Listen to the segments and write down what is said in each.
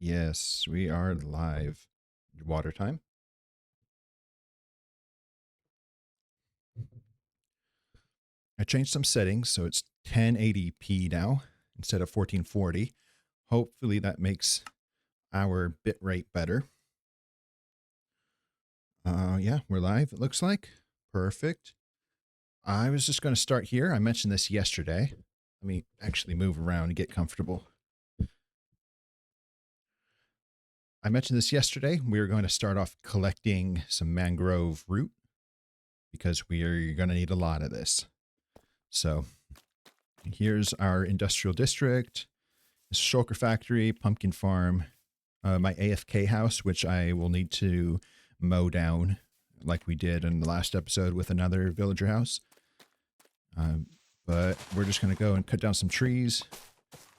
Yes, we are live. Water time. I changed some settings, so it's 1080p now instead of 1440. Hopefully that makes our bitrate better. Yeah, we're live, it looks like. Perfect. I was just going to start here. I mentioned this yesterday. Let me actually move around and get comfortable. I mentioned this yesterday. We were going to start off collecting some mangrove root because we are going to need a lot of this. So here's our industrial district, shulker factory, pumpkin farm, my AFK house, which I will need to mow down like we did in the last episode with another villager house. But we're just going to go and cut down some trees,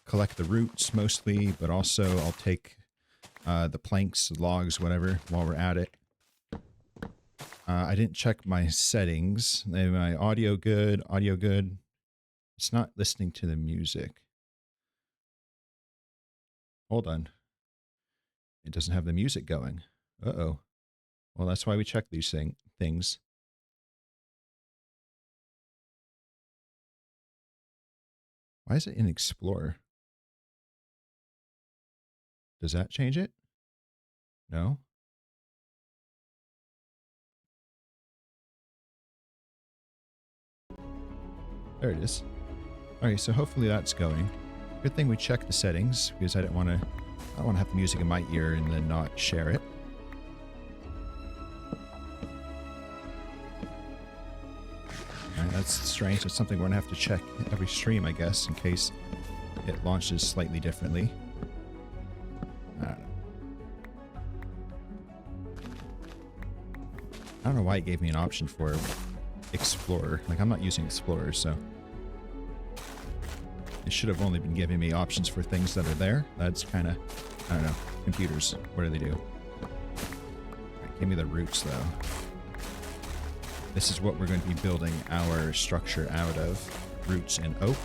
collect the roots mostly, but also I'll take the planks, logs, whatever, while we're at it. I didn't check my settings. My audio good, audio good. It's not listening to the music. Hold on. It doesn't have the music going. Uh-oh. Well, that's why we check these things. Why is it in Explorer? Does that change it? No? There it is. Alright, so hopefully that's going. Good thing we checked the settings, because I don't want to have the music in my ear and then not share it. Alright, that's strange. That's something we're going to have to check every stream, I guess, in case it launches slightly differently. I don't know. I don't know why it gave me an option for Explorer. Like, I'm not using Explorer, so it should have only been giving me options for things that are there. That's kind of, I don't know, computers. What do they do? Right, give me the roots, though. This is what we're going to be building our structure out of. Roots and oak.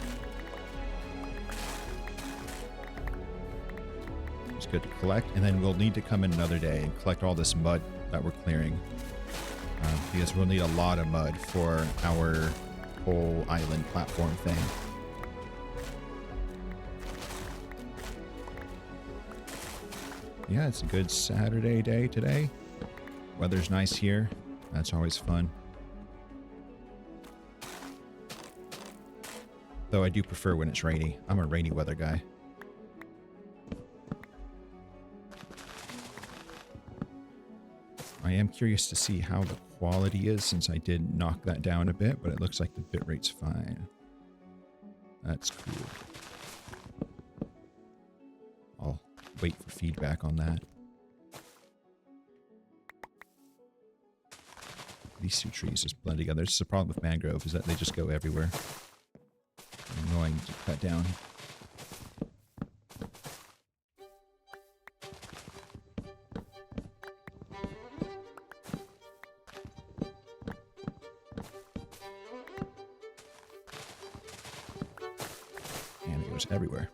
It's good to collect. And then we'll need to come in another day and collect all this mud that we're clearing. Because we'll need a lot of mud for our whole island platform thing. Yeah, it's a good Saturday day today. Weather's nice here. That's always fun. Though I do prefer when it's rainy. I'm a rainy weather guy. I am curious to see how the quality is since I did knock that down a bit, but it looks like the bitrate's fine. That's cool. I'll wait for feedback on that. These two trees just blend together. This is the problem with mangrove, is that they just go everywhere. Annoying to cut down. And it goes everywhere.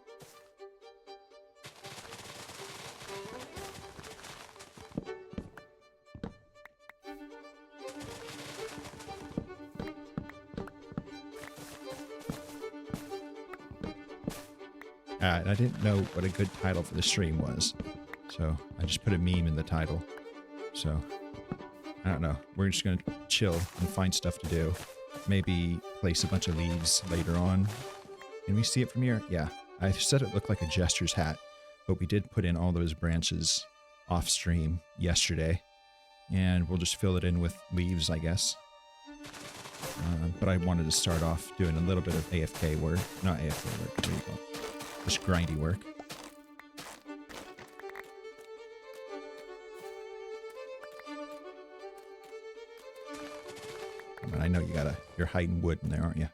I didn't know what a good title for the stream was, so I just put a meme in the title. So, I don't know. We're just going to chill and find stuff to do. Maybe place a bunch of leaves later on. Can we see it from here? Yeah. I said it looked like a jester's hat, but we did put in all those branches off stream yesterday, and we'll just fill it in with leaves, I guess. But I wanted to start off doing a little bit of AFK work. Not AFK work, what do you call it? Just grindy work. I know you're hiding wood in there, aren't you?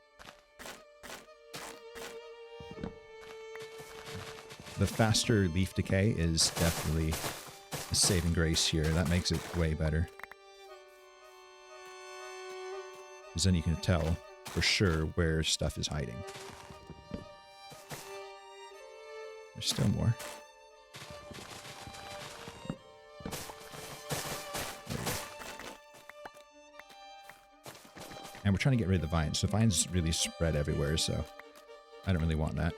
The faster leaf decay is definitely a saving grace here. That makes it way better. Because then you can tell for sure where stuff is hiding. There's still more. we're trying to get rid of the vines. The vines really spread everywhere, so I don't really want that.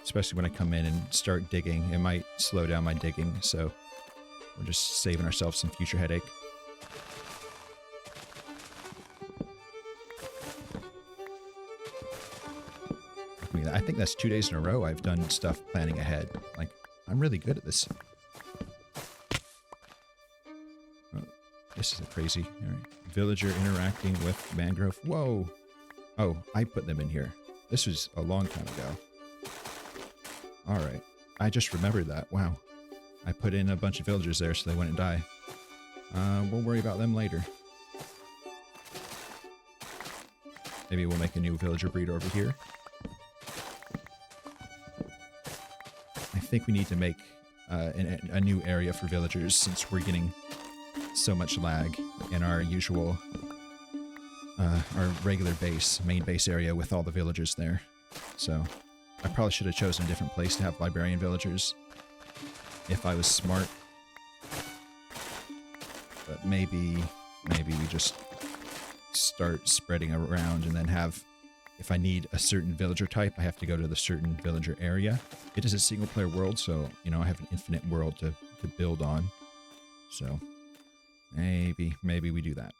Especially when I come in and start digging. It might slow down my digging, so we're just saving ourselves some future headache. I think that's 2 days in a row I've done stuff planning ahead. Like, I'm really good at this. Oh, this is crazy. All right. Villager interacting with mangrove. Whoa. Oh, I put them in here. This was a long time ago. All right. I just remembered that. Wow. I put in a bunch of villagers there so they wouldn't die. We'll worry about them later. Maybe we'll make a new villager breed over here. I think we need to make a new area for villagers since we're getting so much lag in our usual, our regular base, main base area with all the villagers there. So I probably should have chosen a different place to have librarian villagers if I was smart. But maybe we just start spreading around and then have, if I need a certain villager type, I have to go to the certain villager area. It is a single player world, so, you know, I have an infinite world to build on. So maybe we do that.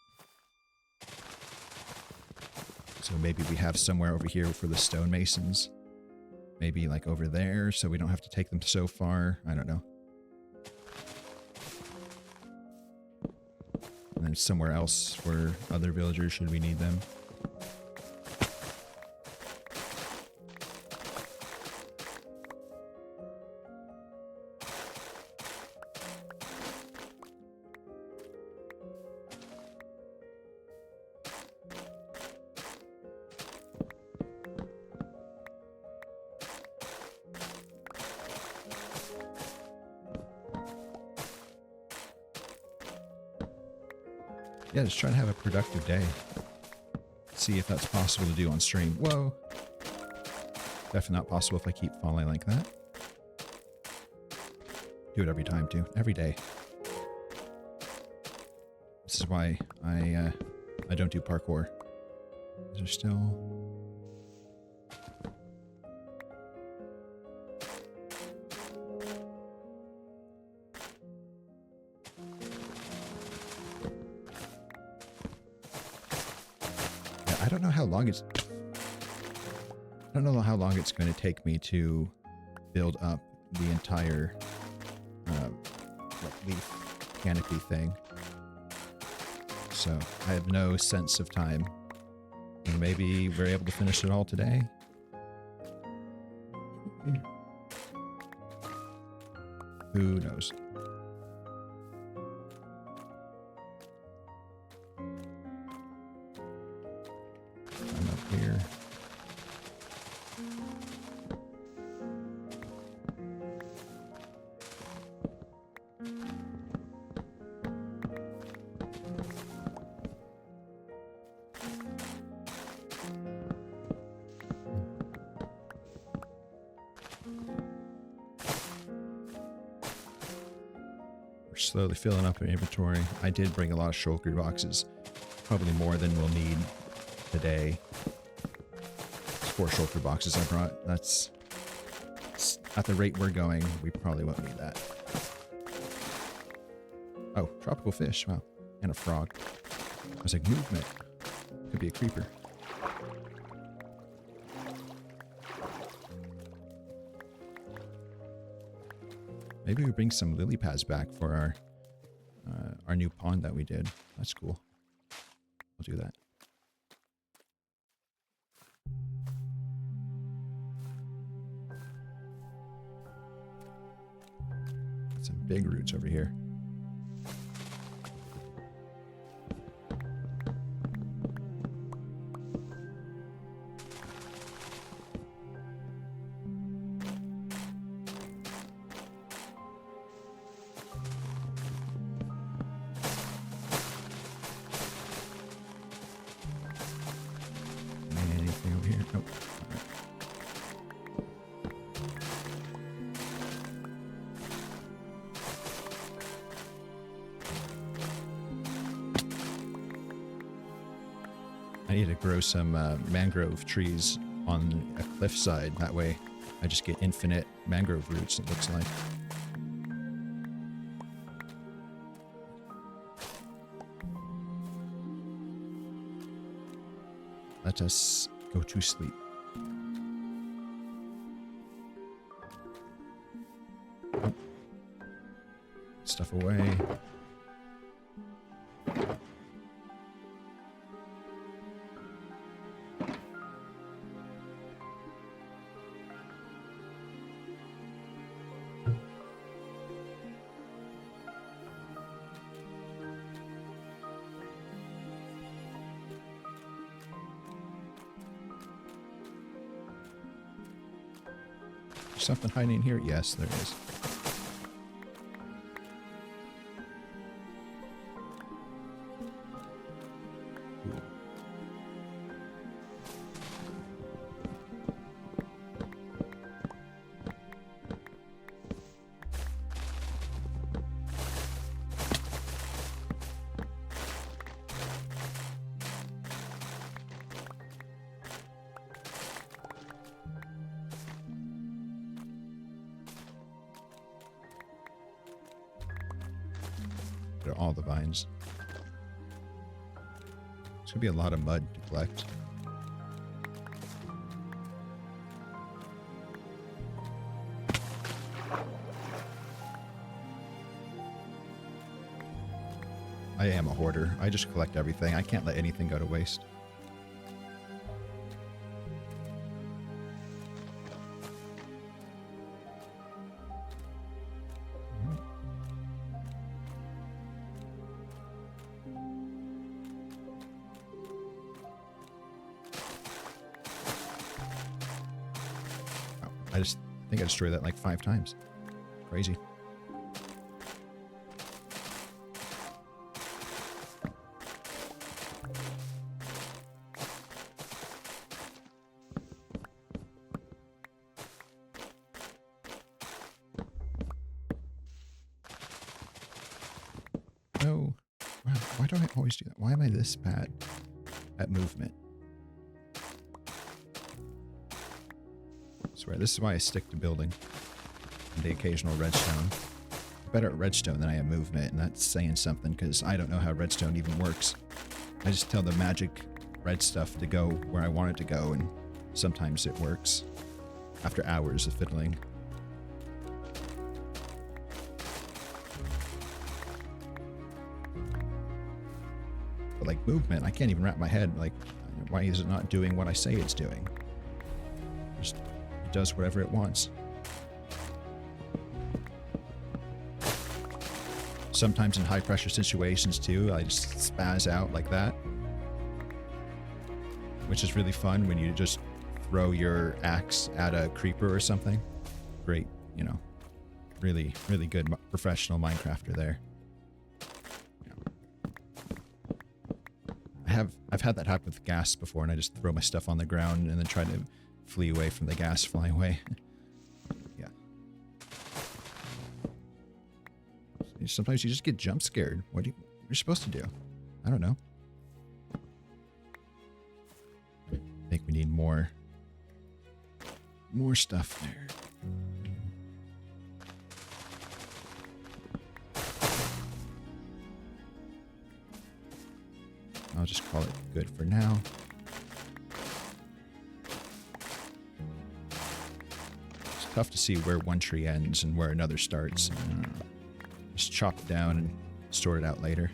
So maybe we have somewhere over here for the stonemasons. Maybe like over there, so we don't have to take them so far. I don't know. And then somewhere else for other villagers should we need them. Yeah, just trying to have a productive day. See if that's possible to do on stream. Whoa. Definitely not possible if I keep falling like that. Do it every time, too. Every day. This is why I don't do parkour. Is there still... I don't know how long it's... I don't know how long it's going to take me to build up the entire leaf canopy thing. So I have no sense of time. And maybe we're able to finish it all today. Who knows? Here. We're slowly filling up our inventory. I did bring a lot of shulker boxes, probably more than we'll need today. 4 shulker boxes I brought. That's at the rate we're going, we probably won't need that. Oh, tropical fish. Wow. And a frog. I was like, movement. Could be a creeper. Maybe we bring some lily pads back for our new pond that we did. That's cool. We'll do that. Some big roots over here. Anything over here? Nope. I need to grow some mangrove trees on a cliffside. That way I just get infinite mangrove roots, it looks like. Let us go to sleep. Oh. Stuff away. Something hiding in here? Yes, there is. Ooh. All the vines. It's gonna be a lot of mud to collect. I am a hoarder. I just collect everything. I can't let anything go to waste. I think I destroyed that like 5 times. Crazy. No. Wow, why do I always do that? Why am I this bad at movement? This is why I stick to building and the occasional redstone. I'm better at redstone than I am movement, and that's saying something because I don't know how redstone even works. I just tell the magic red stuff to go where I want it to go, and sometimes it works after hours of fiddling. But like movement, I can't even wrap my head, like, why is it not doing what I say it's doing? It does whatever it wants. Sometimes in high pressure situations too, I just spaz out like that. Which is really fun when you just throw your axe at a creeper or something. Great, you know, really, really good professional Minecrafter there. I've had that happen with gas before, and I just throw my stuff on the ground and then try to flee away from the gas flying away. Yeah. Sometimes you just get jump scared. What you're supposed to do? I don't know. I think we need more stuff there. I'll just call it good for now. It's tough to see where one tree ends and where another starts. Just chop it down and sort it out later.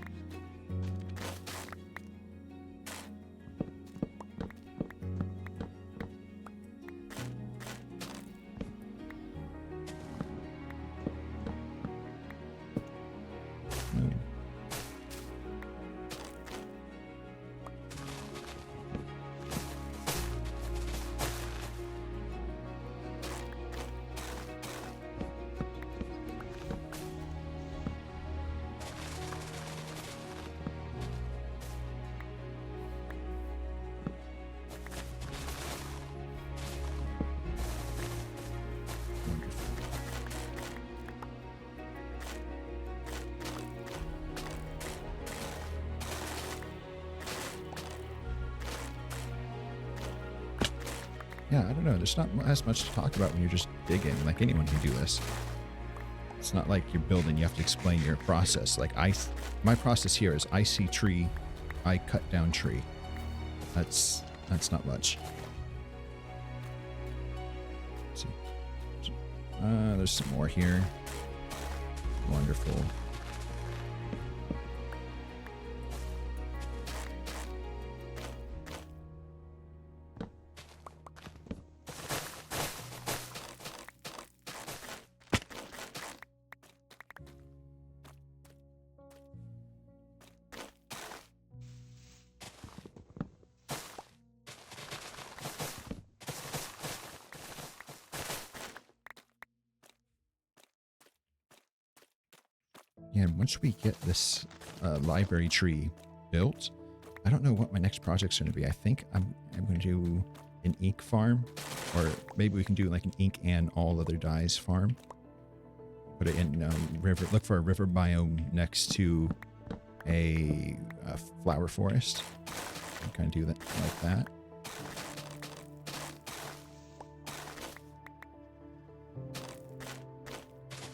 yeah, I don't know. There's not as much to talk about when you're just digging. Like, anyone can do this. It's not like you're building, you have to explain your process. Like, my process here is I see tree, I cut down tree. That's not much. Let's see. There's some more here. Wonderful. Yeah, and once we get this library tree built, I don't know what my next project's going to be. I think I'm going to do an ink farm, or maybe we can do like an ink and all other dyes farm. Put it in river. Look for a river biome next to a flower forest. And kind of do that like that.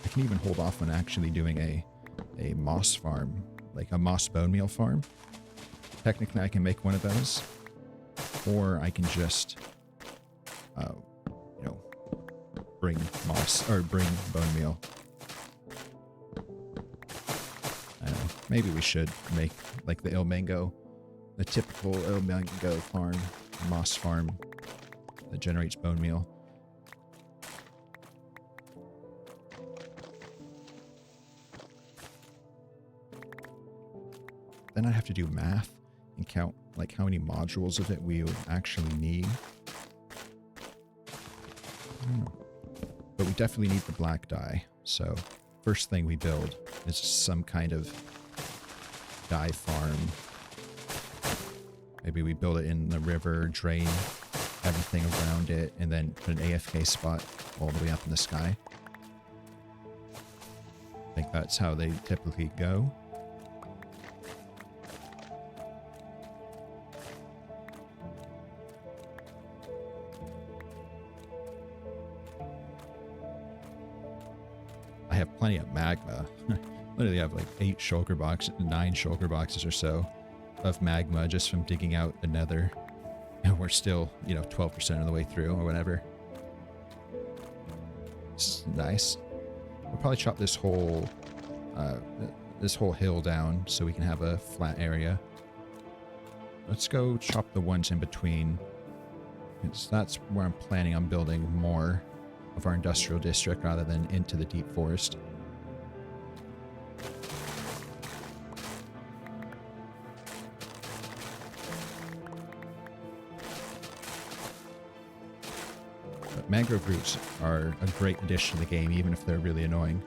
I can even hold off on actually doing a moss farm, like a moss bone meal farm. Technically, I can make one of those, or I can just, bring moss or bring bone meal. I don't know. Maybe we should make like the Ilmango, the typical Ilmango farm, moss farm that generates bone meal. Then I have to do math and count like how many modules of it we would actually need. I don't know. But we definitely need the black dye. So first thing we build is some kind of dye farm. Maybe we build it in the river, drain everything around it, and then put an AFK spot all the way up in the sky. I think that's how they typically go. I have plenty of magma. Literally have like 9 shulker boxes or so of magma just from digging out the nether. And we're still, 12% of the way through or whatever. It's nice. We'll probably chop this whole hill down so we can have a flat area. Let's go chop the ones in between. That's where I'm planning on building more of our industrial district rather than into the deep forest. But mangrove roots are a great addition to the game, even if they're really annoying.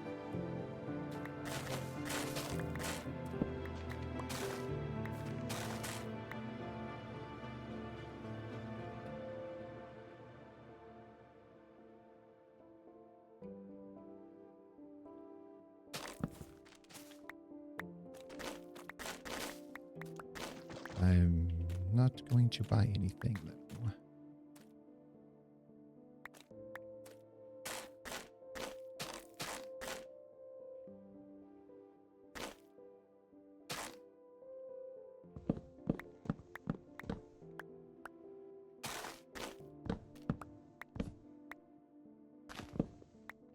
I'm not going to buy anything though.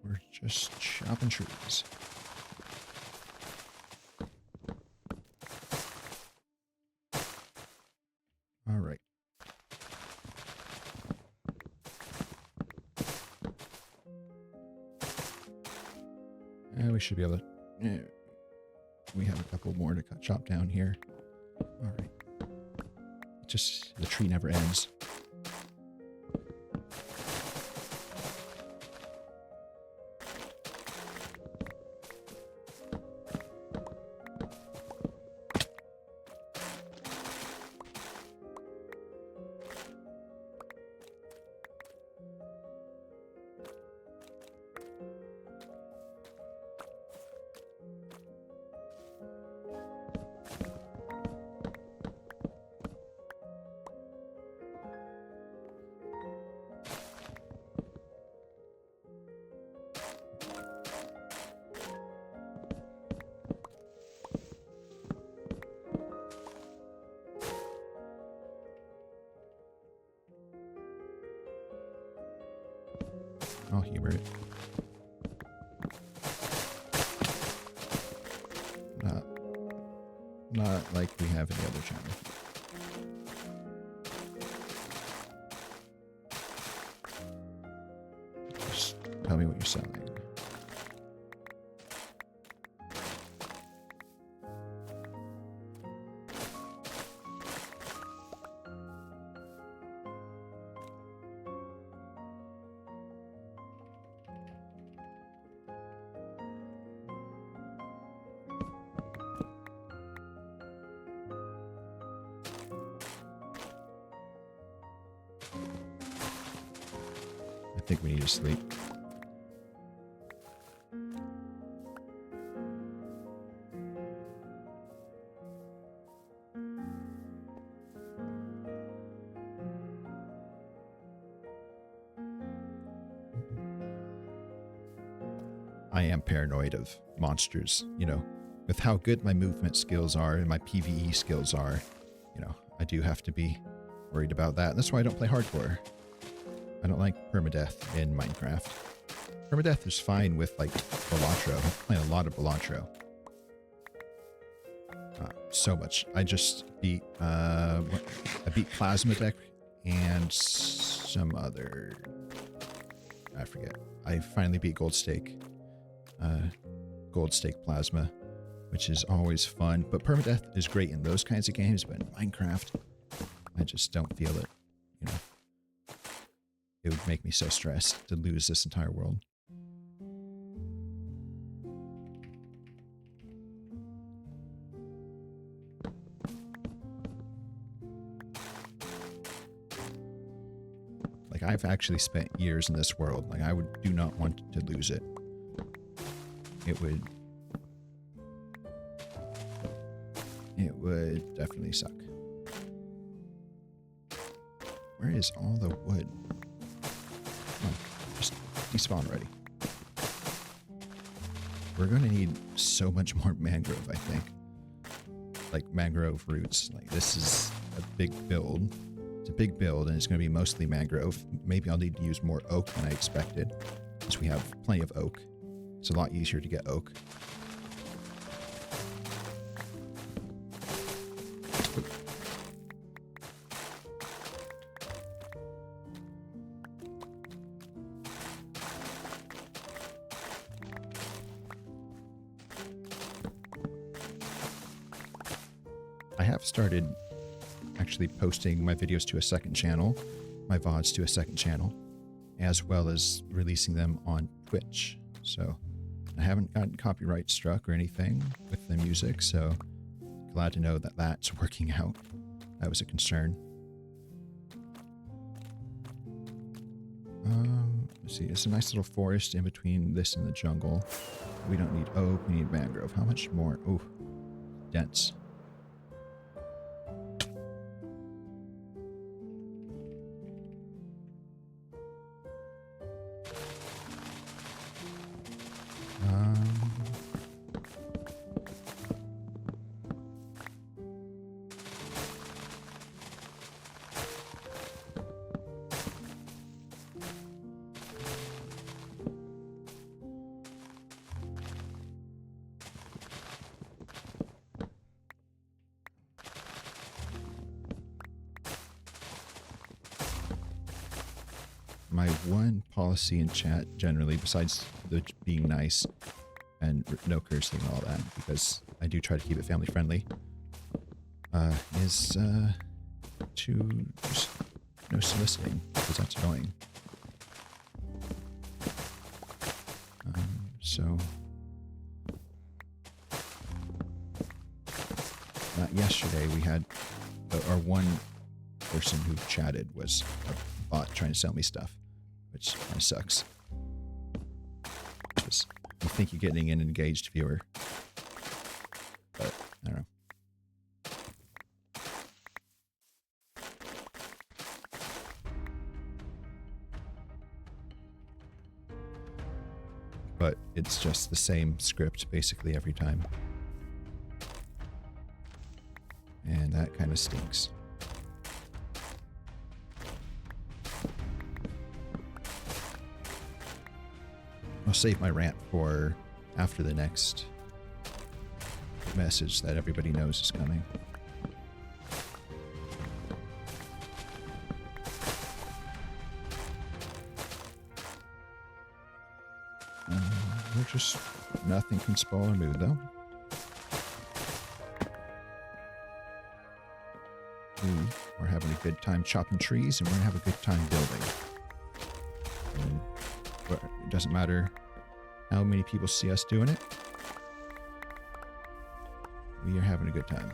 We're just chopping trees. All right. And we should be able to... we have a couple more to chop down here. All right. Just, the tree never ends. I'll humor it. Not like we have any other channel. Just tell me what you're selling. I think we need to sleep. I am paranoid of monsters, you know, with how good my movement skills are and my PvE skills are, you know, I do have to be worried about that. That's why I don't play hardcore. I don't like permadeath in Minecraft. Permadeath is fine with, like, Balatro. I'm playing a lot of Balatro. So much. I just beat, I beat Plasma Deck and some other... I forget. I finally beat Gold Stake Plasma, which is always fun. But permadeath is great in those kinds of games, but in Minecraft, I just don't feel it, you know. It would make me so stressed to lose this entire world. Like, I've actually spent years in this world. Like, I do not want to lose it. It would definitely suck. Where is all the wood? Oh, just despawn already. We're going to need so much more mangrove, I think. Like mangrove roots. Like, this is a big build. It's a big build, and it's going to be mostly mangrove. Maybe I'll need to use more oak than I expected, since we have plenty of oak. It's a lot easier to get oak. I have started actually posting my videos to a second channel, my VODs to a second channel, as well as releasing them on Twitch. So I haven't gotten copyright struck or anything with the music, so glad to know that that's working out. That was a concern. Let's see, it's a nice little forest in between this and the jungle. We don't need oak, we need mangrove. How much more? Oh, dense. My one policy in chat generally, besides the being nice and no cursing and all that, because I do try to keep it family friendly, is to just no soliciting, because that's annoying. So yesterday we had our one person who chatted was a bot trying to sell me stuff, which kind of sucks. Just, you think you're getting an engaged viewer, but I don't know. But it's just the same script basically every time. And that kind of stinks. I'll save my rant for after the next message that everybody knows is coming. We're just... nothing can spoil our mood, though. We're having a good time chopping trees, and we're going to have a good time building. And it doesn't matter how many people see us doing it. We are having a good time.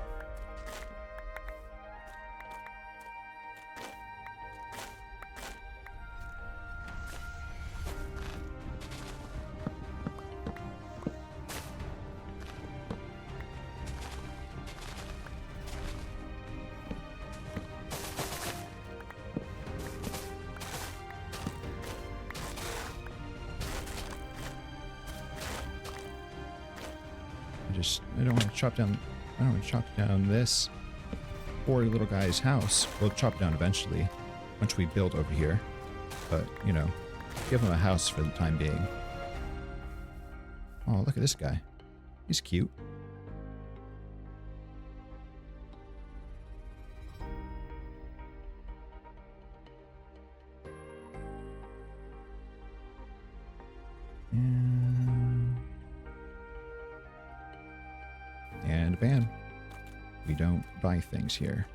I don't want to chop down... I don't want to chop down this poor little guy's house. We'll chop it down eventually, once we build over here. But, you know, give him a house for the time being. Oh, look at this guy. He's cute. And ban. We don't buy things here.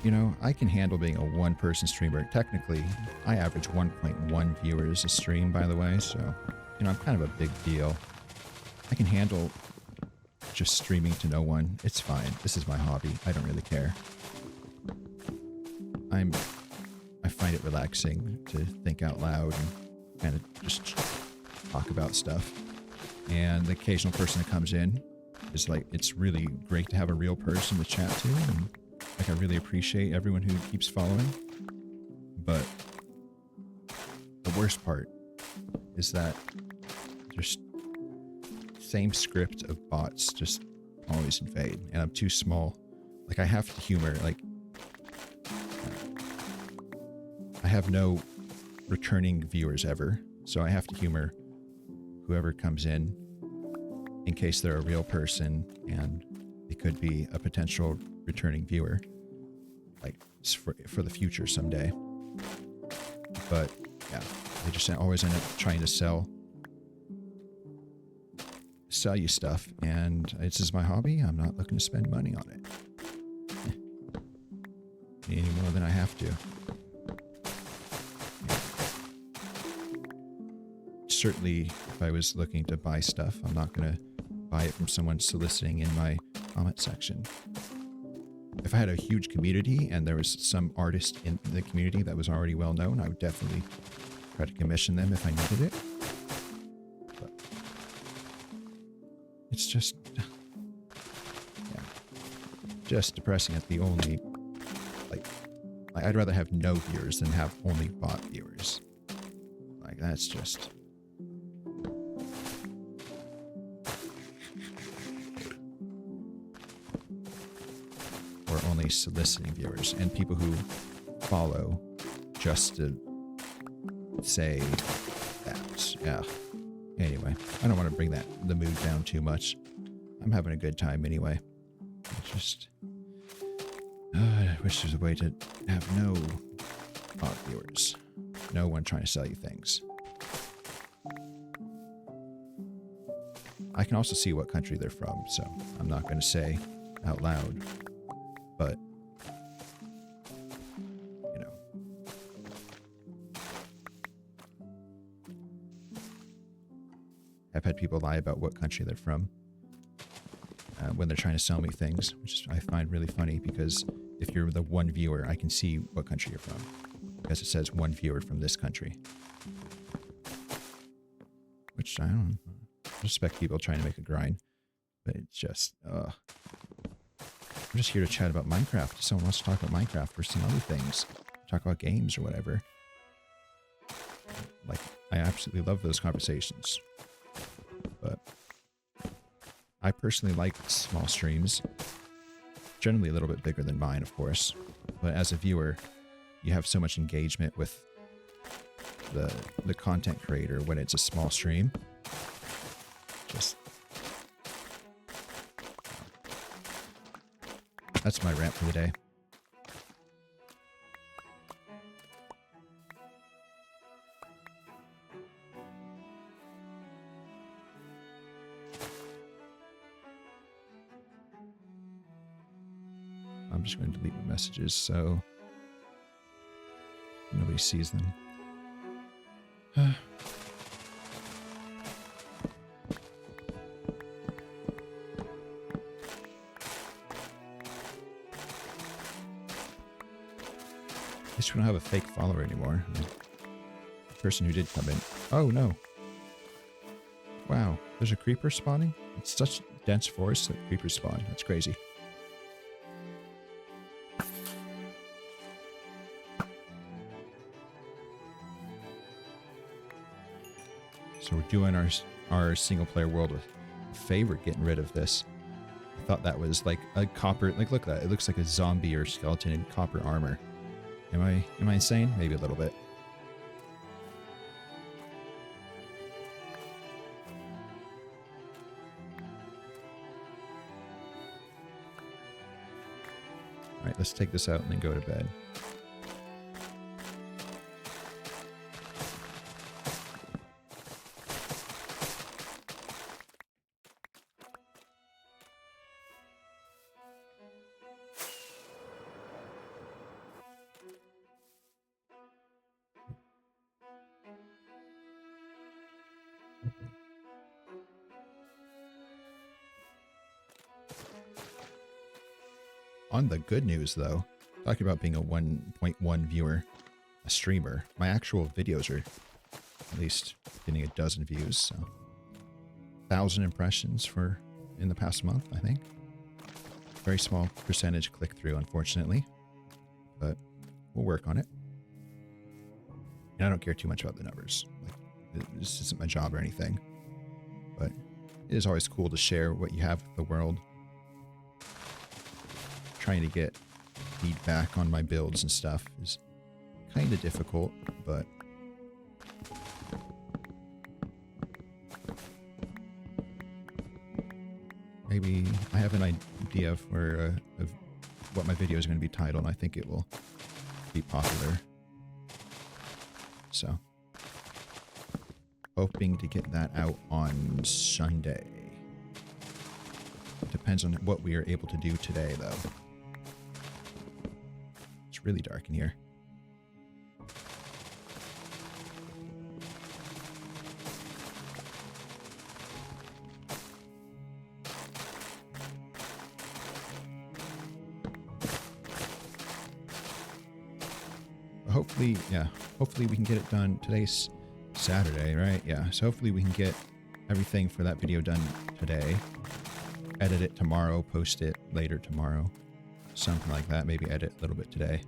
You know, I can handle being a one-person streamer. Technically, I average 1.1 viewers a stream, by the way, so, you know, I'm kind of a big deal. I can handle just streaming to no one. It's fine. This is my hobby. I don't really care. I find it relaxing to think out loud and kind of just talk about stuff. And the occasional person that comes in is like, it's really great to have a real person to chat to, and like I really appreciate everyone who keeps following. But the worst part is that just same script of bots just always invade, and I'm too small. Like, I have to humor, like, I have no returning viewers ever, so I have to humor whoever comes in case they're a real person and they could be a potential returning viewer, like for the future someday. But yeah, they just always end up trying to sell you stuff, and this is my hobby. I'm not looking to spend money on it any more than I have to. Certainly, if I was looking to buy stuff, I'm not going to buy it from someone soliciting in my comment section. If I had a huge community and there was some artist in the community that was already well known, I would definitely try to commission them if I needed it. But it's just, yeah, just depressing at the only, like, I'd rather have no viewers than have only bot viewers. Like, that's just... only soliciting viewers and people who follow just to say that. Yeah. Anyway, I don't want to bring the mood down too much. I'm having a good time anyway. I just I wish there's a way to have no bot viewers. No one trying to sell you things. I can also see what country they're from, so I'm not going to say out loud. But, you know, I've had people lie about what country they're from when they're trying to sell me things, which I find really funny, because if you're the one viewer, I can see what country you're from, because it says one viewer from this country. Which I don't respect people trying to make a grind, but it's just, I'm just here to chat about Minecraft. If someone wants to talk about Minecraft or some other things, talk about games or whatever. Like, I absolutely love those conversations. But I personally like small streams. Generally a little bit bigger than mine, of course. But as a viewer, you have so much engagement with the content creator when it's a small stream. Just that's my rant for the day. I'm just going to delete my messages so nobody sees them. At least we don't have a fake follower anymore. The person who did come in. Oh no. Wow, there's a creeper spawning? It's such dense forest that creepers spawn. That's crazy. So we're doing our single player world a favor getting rid of this. I thought that was like a copper, like look at that. It looks like a zombie or skeleton in copper armor. Am I insane? Maybe a little bit. All right, let's take this out and then go to bed. On the good news, though, talking about being a 1.1 viewer, a streamer, my actual videos are at least getting a dozen views, so 1,000 impressions in the past month, I think. Very small percentage click-through, unfortunately, but we'll work on it. And I don't care too much about the numbers. Like, this isn't my job or anything, but it is always cool to share what you have with the world. Trying to get feedback on my builds and stuff is kind of difficult, but maybe I have an idea for of what my video is going to be titled, and I think it will be popular. So, hoping to get that out on Sunday. Depends on what we are able to do today, though. It's really dark in here. Hopefully, yeah, hopefully we can get it done. Today's Saturday, right? Yeah, so hopefully we can get everything for that video done today. Edit it tomorrow, post it later tomorrow. Something like that. Maybe edit a little bit today.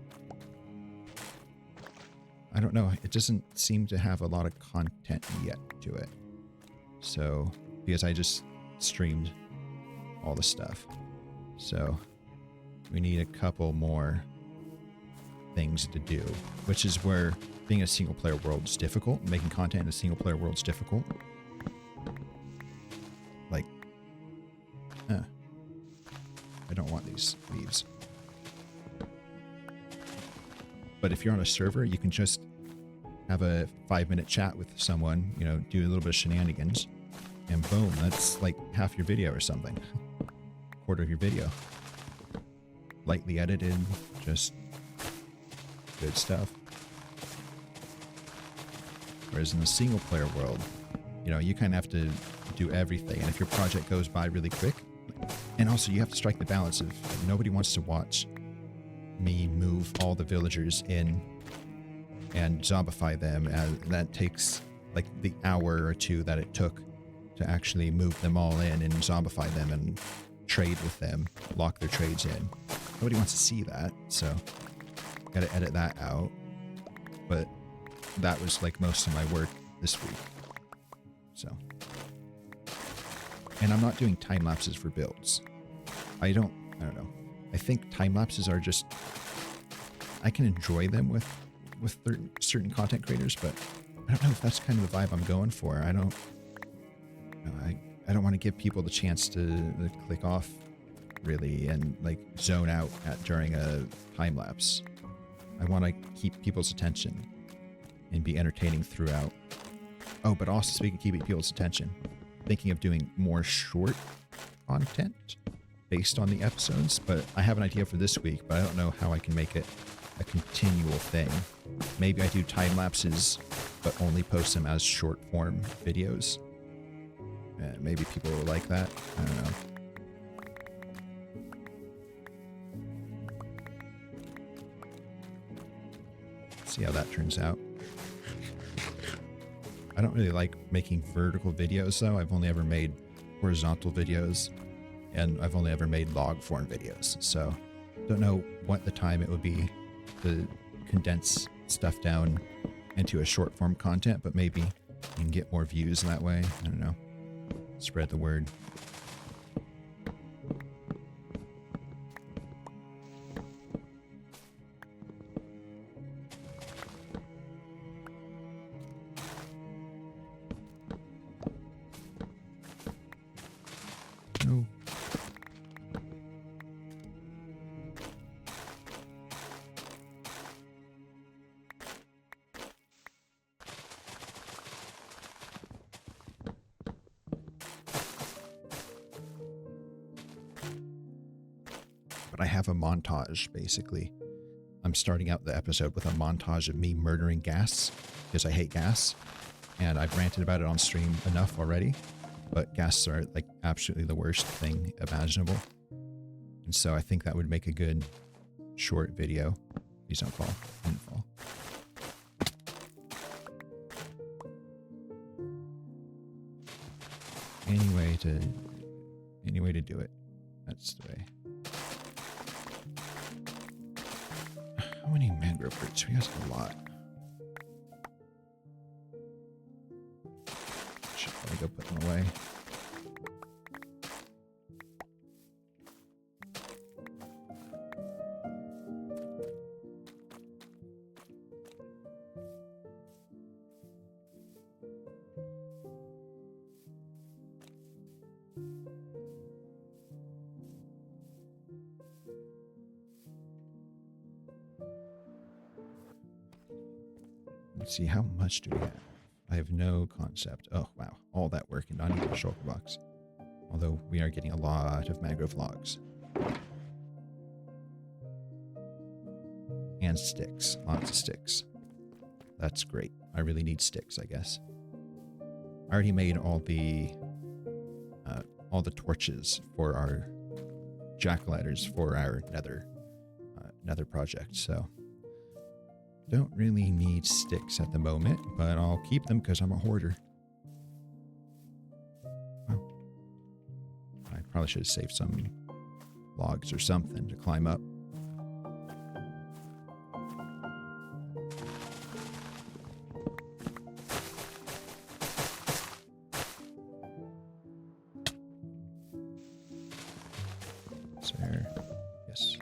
I don't know. It doesn't seem to have a lot of content yet to it. So, because I just streamed all the stuff. So, we need a couple more things to do, which is where being a single player world is difficult. Making content in a single player world is difficult. Like, I don't want these leaves. But if you're on a server, you can just have a 5-minute chat with someone, you know, do a little bit of shenanigans, and boom, that's like half your video or something. Quarter of your video. Lightly edited, just good stuff. Whereas in the single player world, you know, you kind of have to do everything. And if your project goes by really quick, and also you have to strike the balance of like, nobody wants to watch me move all the villagers in and zombify them. That takes like the hour or two that it took to actually move them all in and zombify them and trade with them, lock their trades in. Nobody wants to see that, so gotta edit that out. But that was like most of my work this week. So, and I'm not doing time lapses for builds. I don't know. I think time lapses are just, I can enjoy them with certain content creators, but I don't know if that's kind of the vibe I'm going for. I don't, you know, I don't want to give people the chance to click off really and like zone out during a time lapse. I want to keep people's attention and be entertaining throughout. Oh, but also speaking of keeping people's attention, thinking of doing more short content based on the episodes, but I have an idea for this week, but I don't know how I can make it a continual thing. Maybe I do time lapses, but only post them as short form videos. Maybe people will like that. I don't know. See how that turns out. I don't really like making vertical videos though. I've only ever made horizontal videos, and I've only ever made log form videos. So don't know what the time it would be to condense stuff down into a short form content, but maybe you can get more views that way. I don't know. Spread the word. No. But I have a montage, basically. I'm starting out the episode with a montage of me murdering gas, because I hate gas, and I've ranted about it on stream enough already, but gas are like absolutely the worst thing imaginable. And so I think that would make a good short video. Please don't fall. Don't fall. Any way to do it. That's the way. How many mangrove roots? We got a lot. Should probably go put them away. Let's see, how much do we have? I have no concept. Oh, wow. All that work and not even a shulker box. Although we are getting a lot of mangrove logs. And sticks. Lots of sticks. That's great. I really need sticks, I guess. I already made all the torches for our jack-o'-lanterns for our nether project, so don't really need sticks at the moment, but I'll keep them because I'm a hoarder. Oh. I probably should have saved some logs or something to climb up. There. Yes.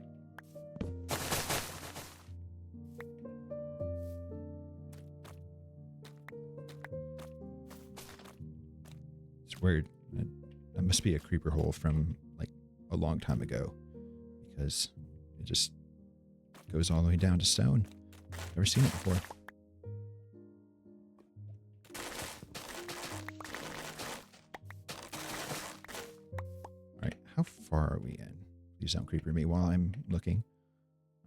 It's weird. That must be a creeper hole from like a long time ago, because it just goes all the way down to stone. Never seen it before. All right, how far are we in? Please don't creeper me while I'm looking.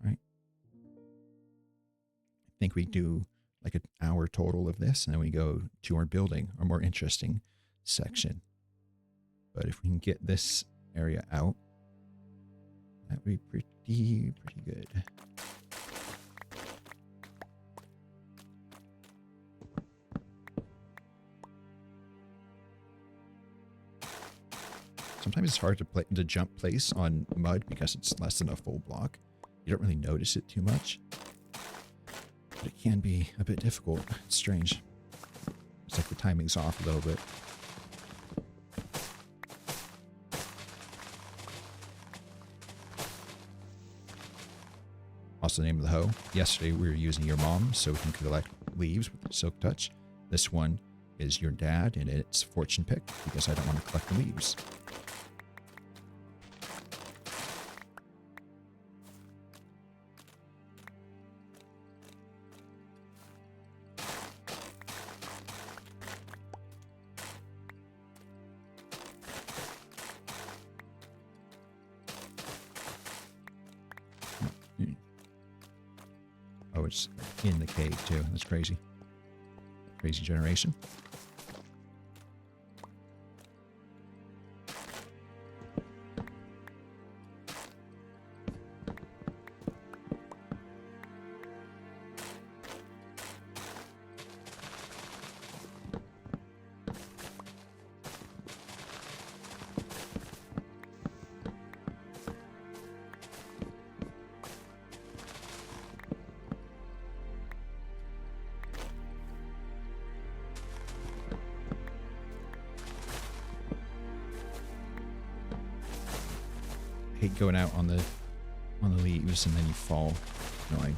All right. I think we do like an hour total of this, and then we go to our building, our more interesting section. But if we can get this area out, that would be pretty good. Sometimes it's hard to jump place on mud because it's less than a full block. You don't really notice it too much. But it can be a bit difficult. It's strange. It's like the timing's off a little bit. Also, the name of the hoe. Yesterday we were using your mom so we can collect leaves with Silk Touch. This one is your dad, and it's fortune pick because I don't want to collect the leaves. Oh, it's in the cave too. That's crazy. Crazy generation. Hate going out on the leaves and then you fall. Annoying.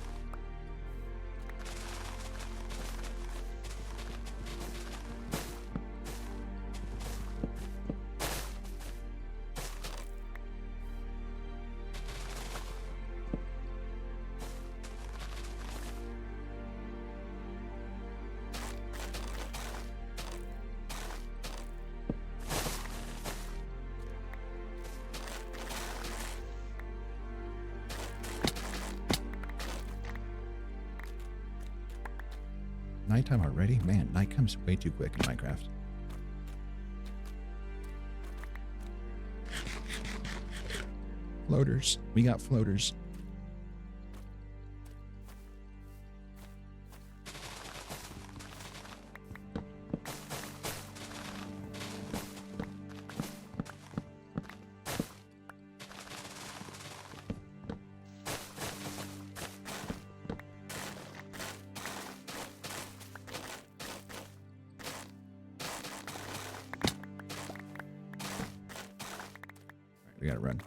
Nighttime already? Man, night comes way too quick in Minecraft. Floaters. We got floaters. We gotta run.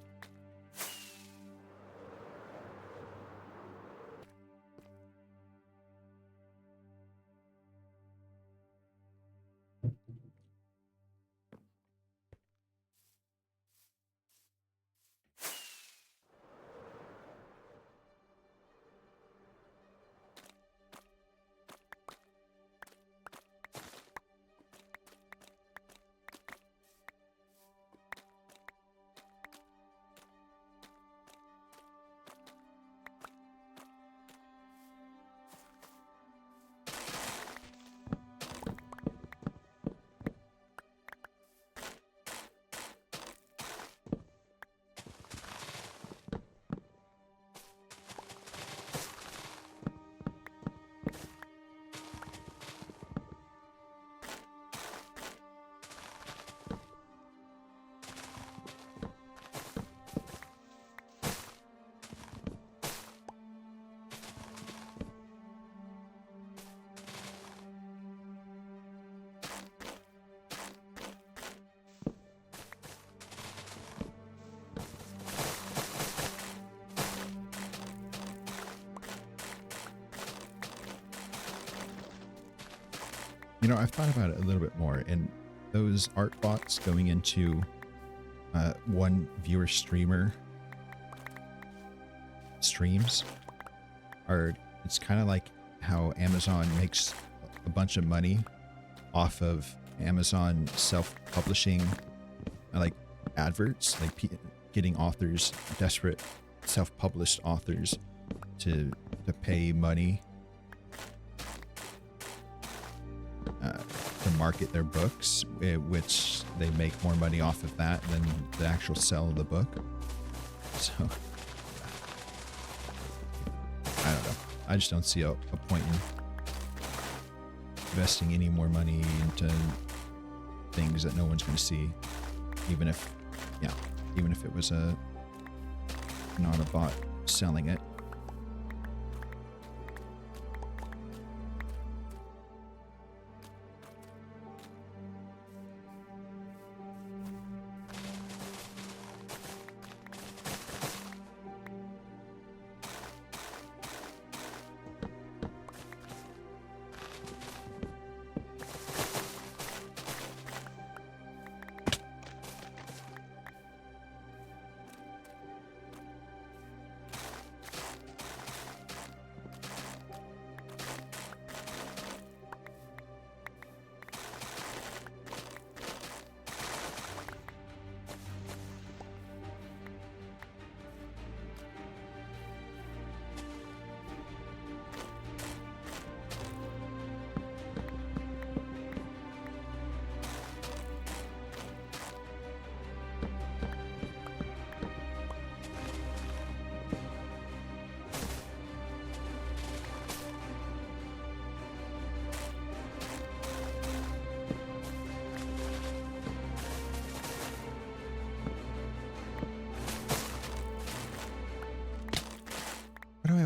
You know, I've thought about it a little bit more, and those art bots going into one viewer streamer streams are, it's kind of like how Amazon makes a bunch of money off of Amazon self-publishing like adverts, like getting authors, desperate self-published authors to pay money to market their books, which they make more money off of that than the actual sell of the book. So I don't know. I just don't see a point in investing any more money into things that no one's going to see, even if it was not a bot selling it.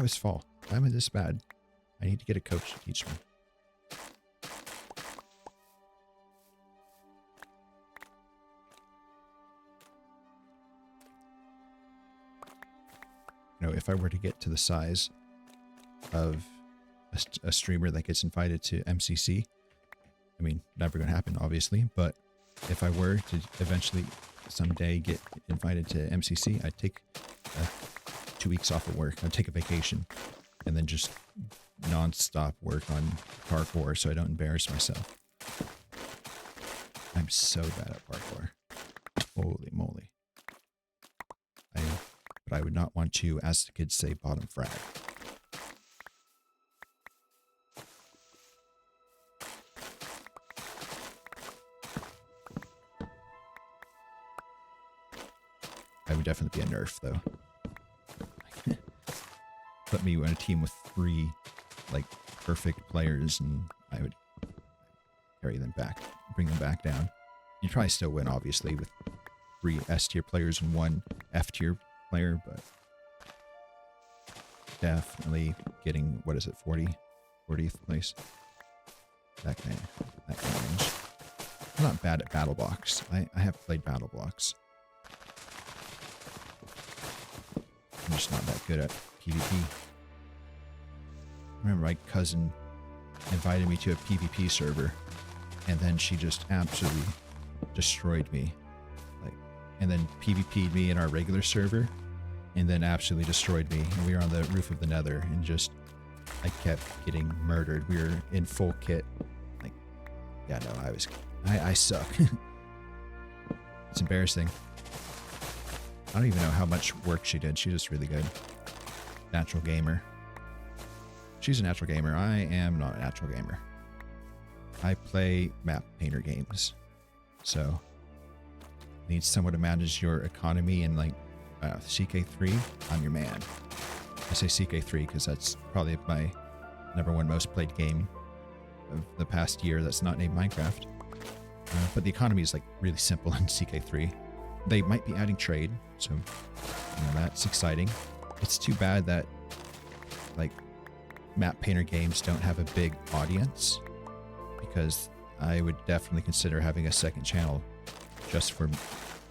always fall? Why am I this bad? I need to get a coach to teach me. You know, if I were to get to the size of a streamer that gets invited to MCC, I mean, never going to happen, obviously, but if I were to eventually someday get invited to MCC, I'd take 2 weeks off of work. I'd take a vacation and then just non-stop work on parkour so I don't embarrass myself. I'm so bad at parkour. Holy moly. But I would not want to, as the kids say, bottom frag. I would definitely be a nerf, though. Put me on a team with 3, like, perfect players, and I would carry them back, bring them back down. You'd probably still win, obviously, with 3 S-tier players and 1 F-tier player, but definitely getting, what is it, 40th place? That kind of range. I'm not bad at battle blocks. I have played battle blocks. I'm just not that good at PvP. I remember my cousin invited me to a PvP server, and then she just absolutely destroyed me. Like, and then PvP'd me in our regular server, and then absolutely destroyed me. And we were on the roof of the Nether, and just, I kept getting murdered. We were in full kit. Like, yeah, no, I suck. It's embarrassing. I don't even know how much work she did. She's just really good. Natural gamer. She's a natural gamer. I am not a natural gamer. I play map painter games. So, need someone to manage your economy and like CK3, I'm your man. I say CK3 because that's probably my #1 most played game of the past year that's not named Minecraft. But the economy is like really simple in CK3. They might be adding trade, so you know, that's exciting. It's too bad that like map painter games don't have a big audience, because I would definitely consider having a second channel just for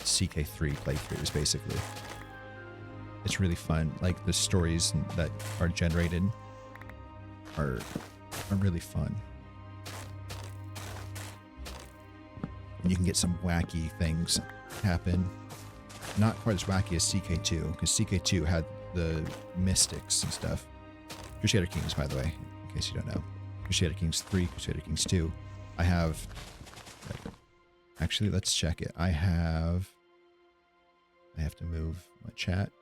CK3 playthroughs, basically. It's really fun. Like, the stories that are generated are really fun. And you can get some wacky things happen. Not quite as wacky as CK2, because CK2 had the mystics and stuff. Crusader Kings, by the way, in case you don't know. Crusader Kings 3, Crusader Kings 2. I have... Actually, let's check it. I have to move my chat.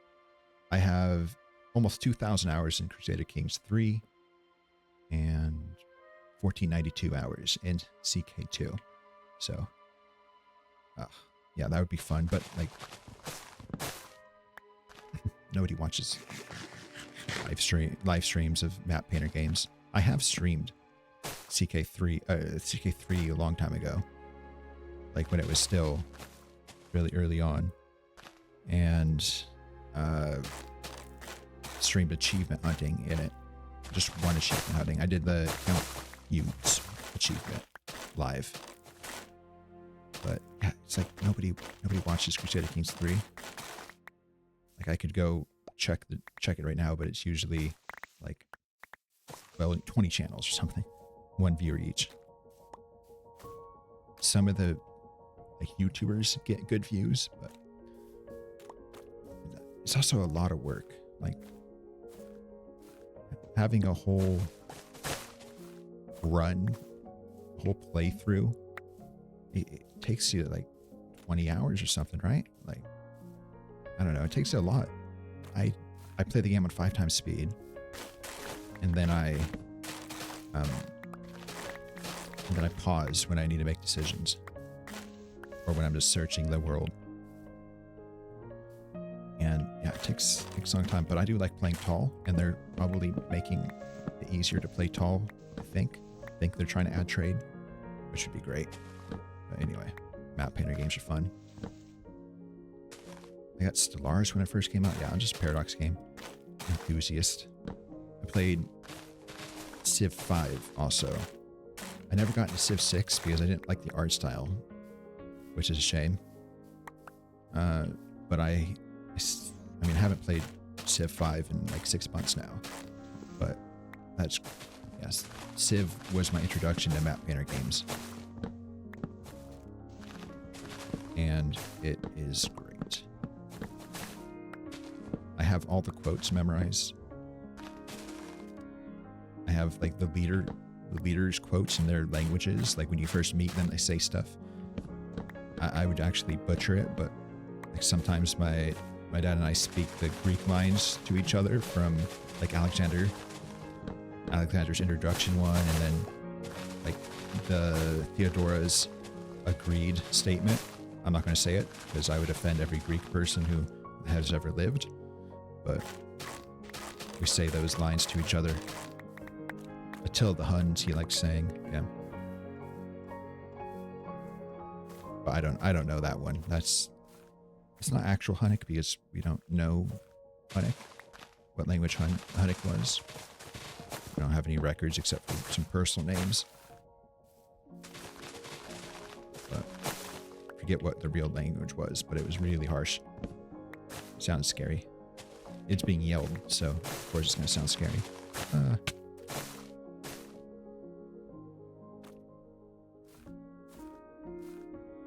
I have almost 2,000 hours in Crusader Kings 3 and 1,492 hours in CK2. So, yeah, that would be fun, but like, nobody watches live streams of map painter games. I have streamed CK3 a long time ago, like when it was still really early on, and streamed achievement hunting in it. Just one achievement hunting. I did the Count Utes achievement live. But yeah, it's like nobody watches Crusader Kings 3. Like, I could go check it right now, but it's usually like, well, 20 channels or something. 1 viewer each. Some of the like YouTubers get good views, but it's also a lot of work. Like, having a whole playthrough, it takes you like 20 hours or something, right? Like, I don't know, it takes a lot. I play the game on 5 times speed, and then I pause when I need to make decisions, or when I'm just searching the world. And yeah, it takes a long time, but I do like playing tall, and they're probably making it easier to play tall. I think they're trying to add trade, which would be great. But anyway, map painter games are fun. I got Stellaris when it first came out. Yeah, just Paradox game. enthusiast. I played Civ 5 also. I never got into Civ 6 because I didn't like the art style, which is a shame. But I mean, I haven't played Civ 5 in like 6 months now. But yes, Civ was my introduction to map painter games. And it is great. I have all the quotes memorized. I have like the leaders' quotes in their languages. Like when you first meet them, they say stuff. I would actually butcher it, but like sometimes my dad and I speak the Greek lines to each other from like Alexander's introduction one, and then like the Theodora's agreed statement. I'm not going to say it because I would offend every Greek person who has ever lived, but we say those lines to each other. Attila Huns, he likes saying, yeah. But I don't know that one. It's not actual Hunnic because we don't know Hunnic, what language Hunnic was. We don't have any records except for some personal names. But I forget what the real language was, but it was really harsh. Sounds scary. It's being yelled, so of course it's going to sound scary.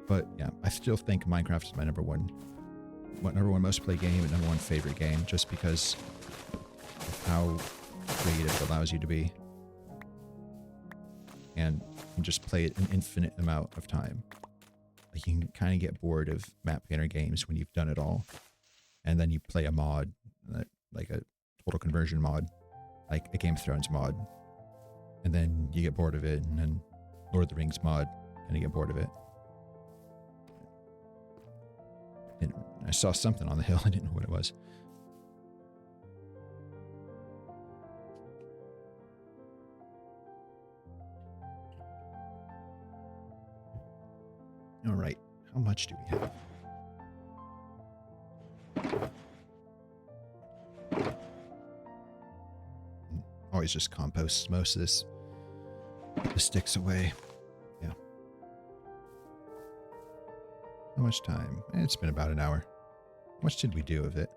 But yeah, I still think Minecraft is my number one most played game and number one favorite game, just because of how creative it allows you to be. And you can just play it an infinite amount of time. Like you can kind of get bored of map painter games when you've done it all. And then you play a mod, like a total conversion mod, like a Game of Thrones mod. And then you get bored of it, and then Lord of the Rings mod, and you get bored of it. And I saw something on the hill, I didn't know what it was. All right, how much do we have? Always just compost most of this. Put the sticks away. Yeah. How much time? It's been about an hour. How much did we do of it?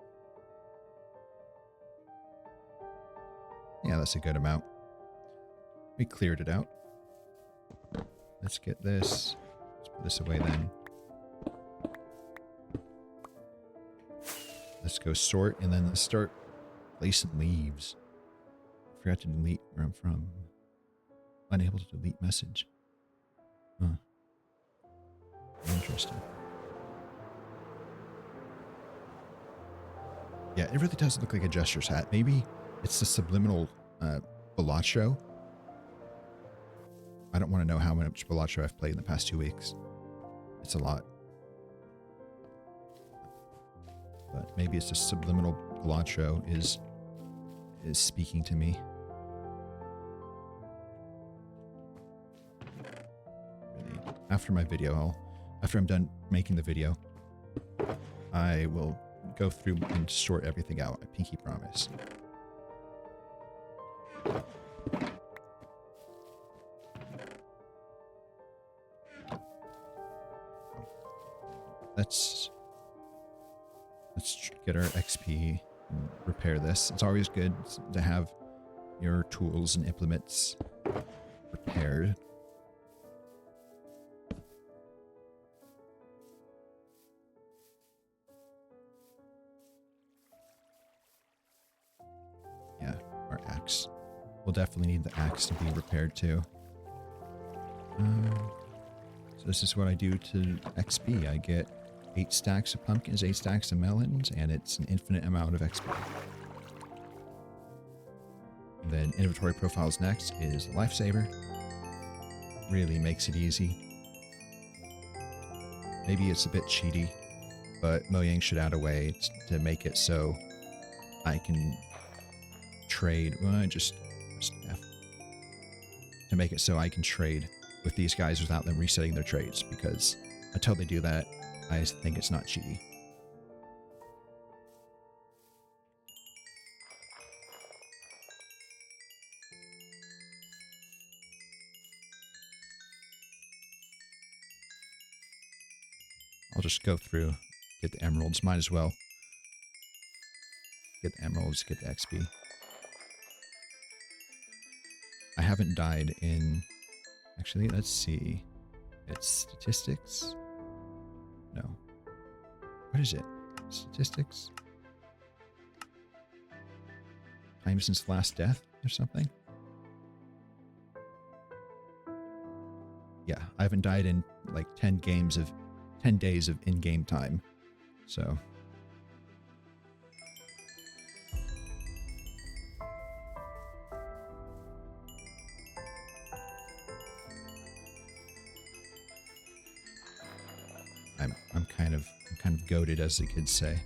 Yeah, that's a good amount. We cleared it out. Let's get this. Let's put this away then. Let's go sort, and then let's start placing leaves. Forgot to delete where I'm from. Unable to delete message. Huh. Interesting. Yeah, it really does look like a Jester's hat. Maybe it's the subliminal Balatro. I don't want to know how much Balatro I've played in the past 2 weeks. It's a lot. But maybe it's the subliminal Balatro is speaking to me. Really, after my video, after I'm done making the video, I will go through and sort everything out. I pinky promise. Let's get our XP and repair this. It's always good to have your tools and implements repaired. Yeah, our axe. We'll definitely need the axe to be repaired too. So this is what I do to XP. I get 8 stacks of pumpkins, 8 stacks of melons, and it's an infinite amount of XP. And then inventory profiles next is the lifesaver. Really makes it easy. Maybe it's a bit cheaty, but Mojang should add a way to make it so I can trade. Well, just to make it so I can trade with these guys without them resetting their trades, because until they do that, I think it's not cheaty. I'll just go through, get the emeralds. Might as well get the emeralds, get the XP. I haven't died in... Actually, let's see. It's statistics? No. What is it? Statistics? Time since last death or something? Yeah, I haven't died in like 10 days of in-game time. So... I'm kind of goated, as the kids say.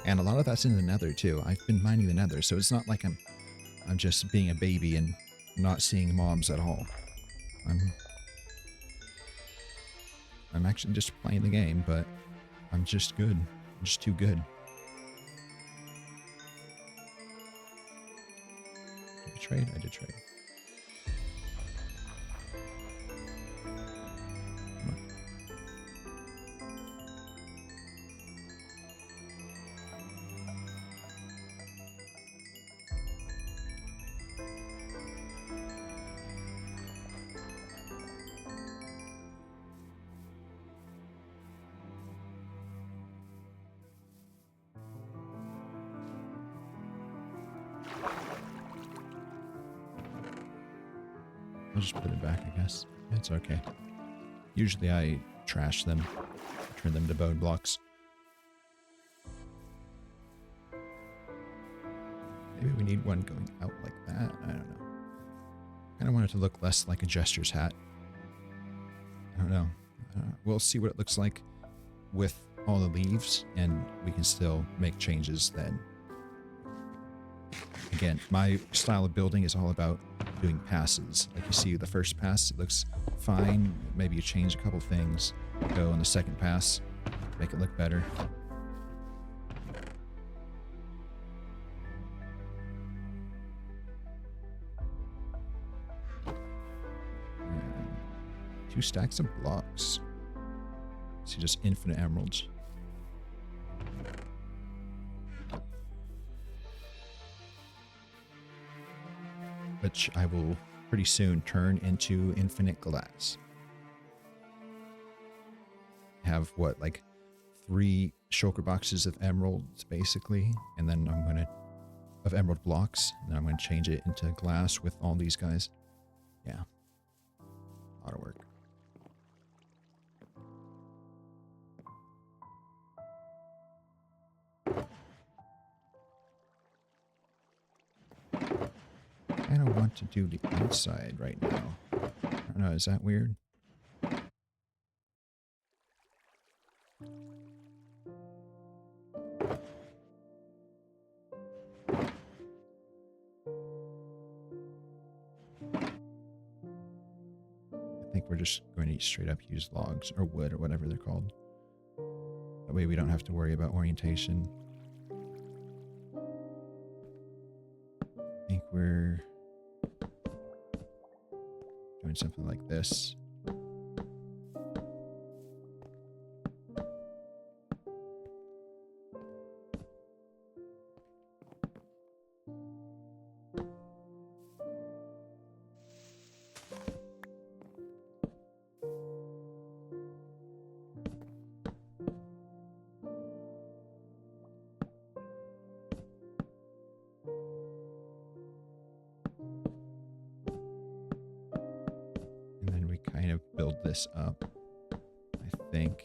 And a lot of that's in the nether too. I've been mining the nether, so it's not like I'm just being a baby and not seeing mobs at all. I'm actually just playing the game, but I'm just good. I'm just too good. Did I trade? I did trade. I'll just put it back, I guess. It's okay. Usually I trash them, turn them to bone blocks. Maybe we need one going out like that. I don't know. I kind of want it to look less like a jester's hat. I don't know. We'll see what it looks like with all the leaves, and we can still make changes then. Again, my style of building is all about doing passes. Like you see the first pass, it looks fine. Maybe you change a couple things. Go on the second pass, make it look better. And 2 stacks of blocks. See, just infinite emeralds. Which I will pretty soon turn into infinite glass. Have what, like 3 shulker boxes of emeralds basically, and then I'm gonna of emerald blocks, and then I'm gonna change it into glass with all these guys. Yeah, a lot of work. I don't want to do the outside right now. I don't know, is that weird? I think we're just going to straight up use logs or wood or whatever they're called. That way we don't have to worry about orientation. I think we're doing something like this. Kind of build this up, I think.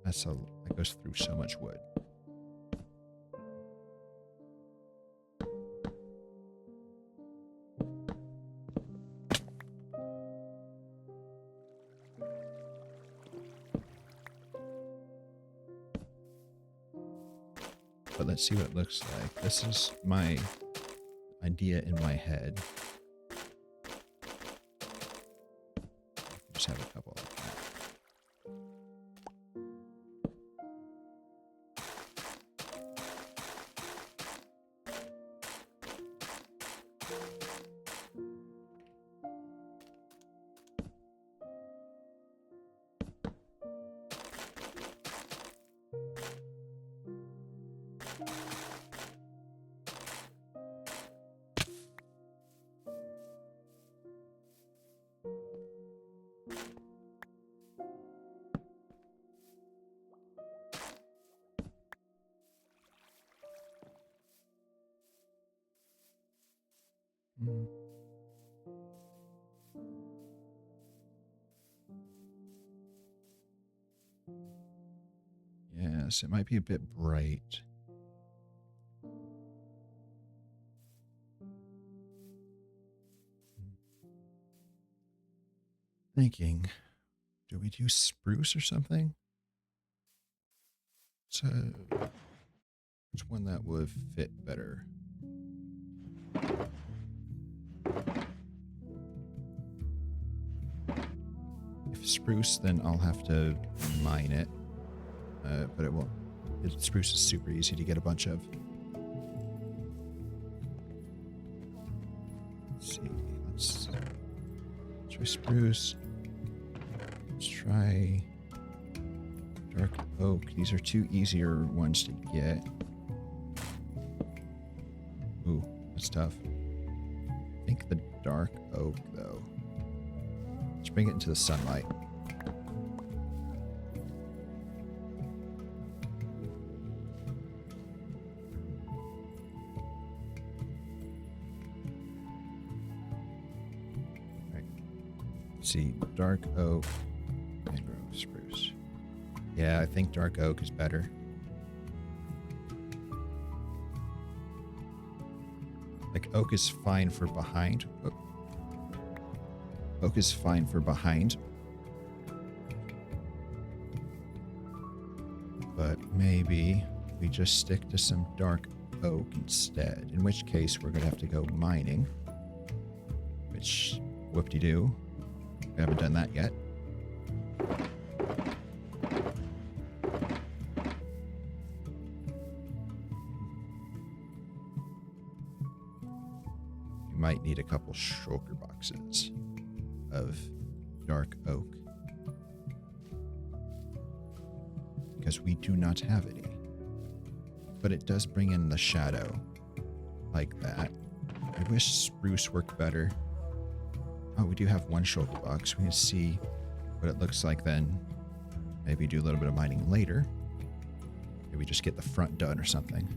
That goes through so much wood. But but let's see what it looks like. This is my idea in my head. Just have a couple like that. Mm. Yes, it might be a bit bright. Thinking, do we do spruce or something? So, which one that would fit better? If spruce, then I'll have to mine it, but it won't. Spruce is super easy to get a bunch of. Let's see. Let's try spruce. Let's try dark oak. These are two easier ones to get. Ooh, that's tough. I think the dark oak, though. Let's bring it into the sunlight. Right. Let's see, dark oak, mangrove, spruce. Yeah, I think dark oak is better. Like, oak is fine for behind. Oh. Oak is fine for behind. But maybe we just stick to some dark oak instead. In which case, we're going to have to go mining. Which, whoop-de-doo. We haven't done that yet. You might need a couple shulker boxes of dark oak, because we do not have any, but it does bring in the shadow like that. I wish spruce worked better. Oh, we do have one shulker box. We can see what it looks like then. Maybe do a little bit of mining later. Maybe just get the front done or something.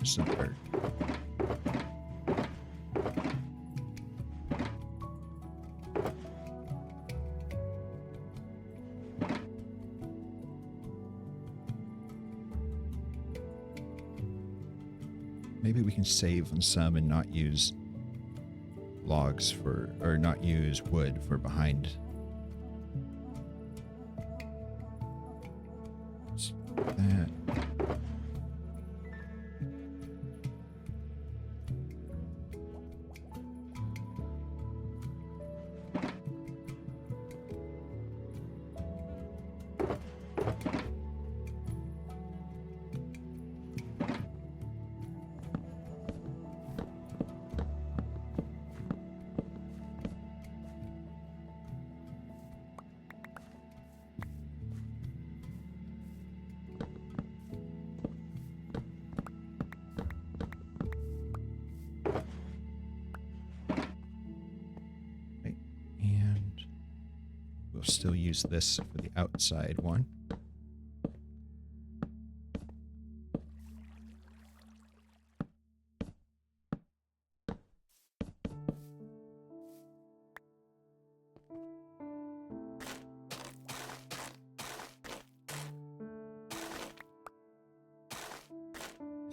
Some dirt. Maybe we can save on some and not use logs for, or not use wood for behind. Let's do that. We'll still use this for the outside one.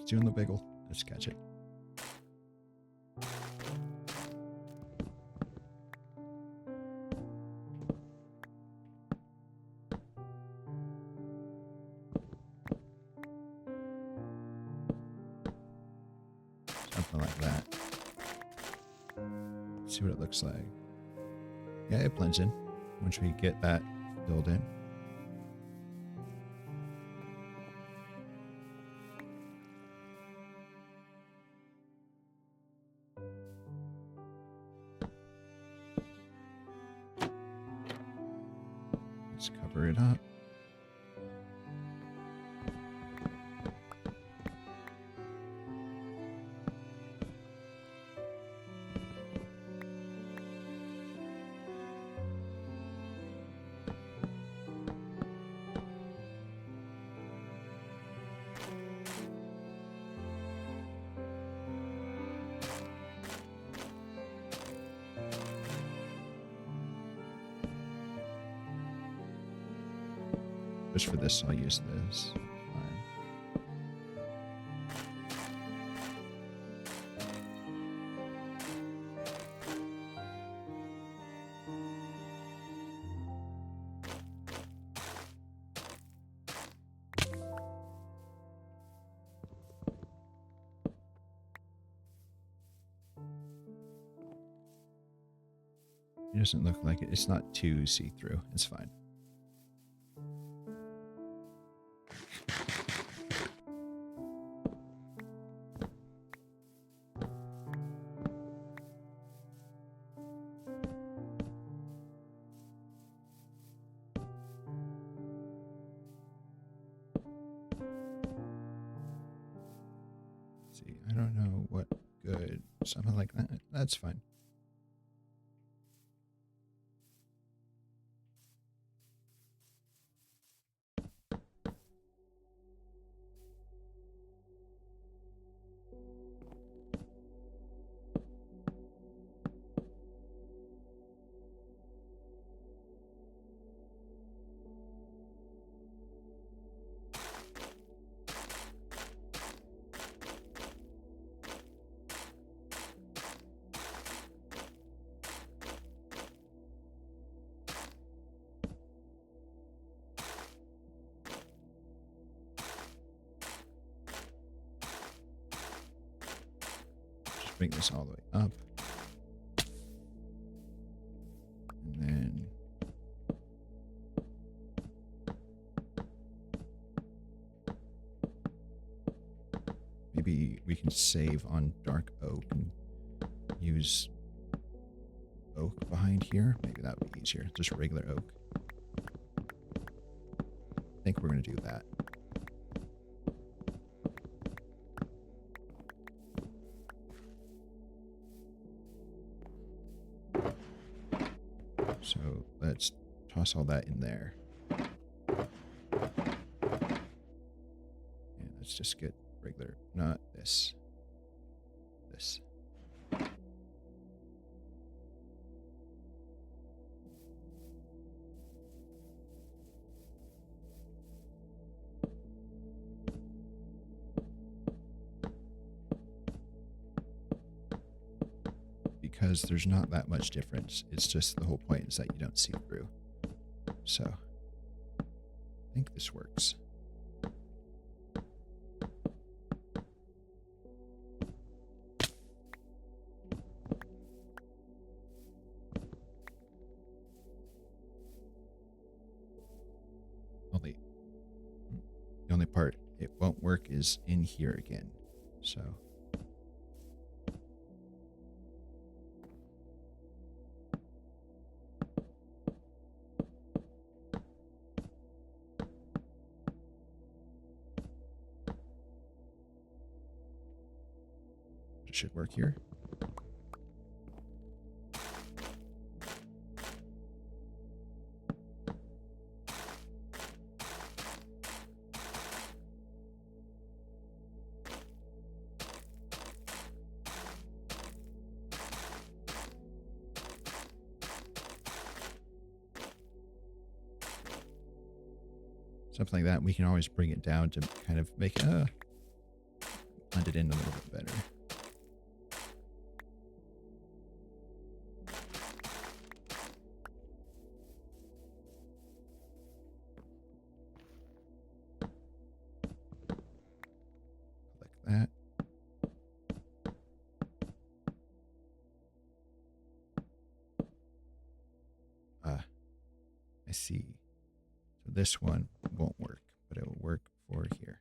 doing the wiggle. Let's catch it. Something like that. Let's see what it looks like. Yeah, it blends in once we get that filled in. Let's cover it up. Just for this, I'll use this. Fine. It doesn't look like it. It's not too see-through. It's fine. See, I don't know what good. Something like that. That's fine. Bring this all the way up. And then maybe we can save on dark oak and use oak behind here. Maybe that would be easier. Just regular oak. I think we're going to do that. So let's toss all that in there. And let's just get regular, not this. This. Because there's not that much difference. It's just the whole point is that you don't see through. So, I think this works. The only part it won't work is in here again. So. Should work here. Something like that. We can always bring it down to kind of make blend it in a little bit better. Like that. I see. So this one won't work, but it will work for here.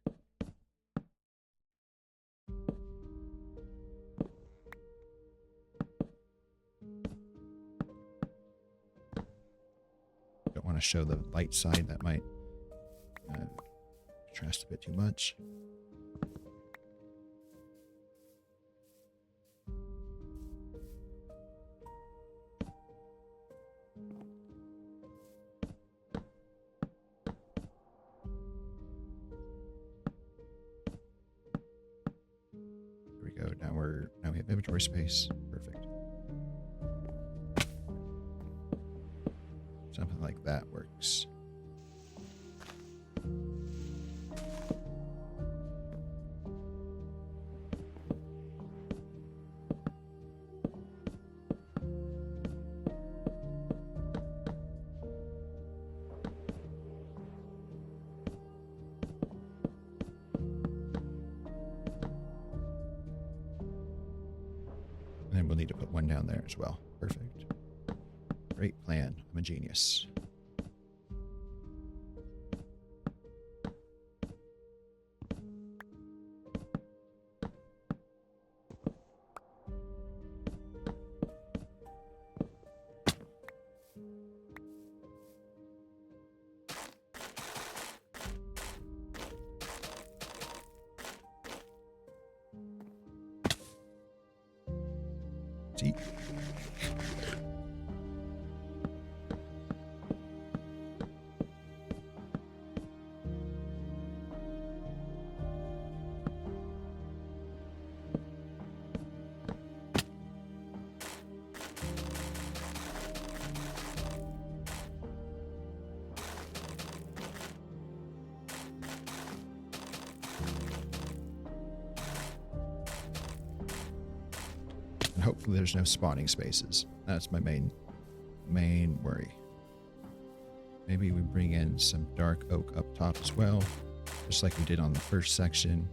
Don't want to show the light side. That might contrast a bit too much. Now we have inventory space. Perfect. Something like that works. And we'll need to put one down there as well. Perfect. Great plan. I'm a genius. See? And hopefully there's no spawning spaces. That's my main worry. Maybe we bring in some dark oak up top as well, just like we did on the first section.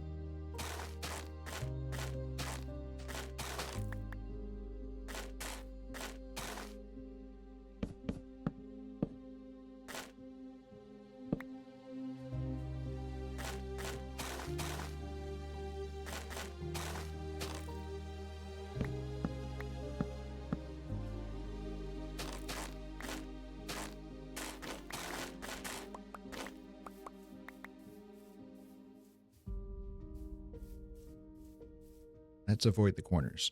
Let's avoid the corners.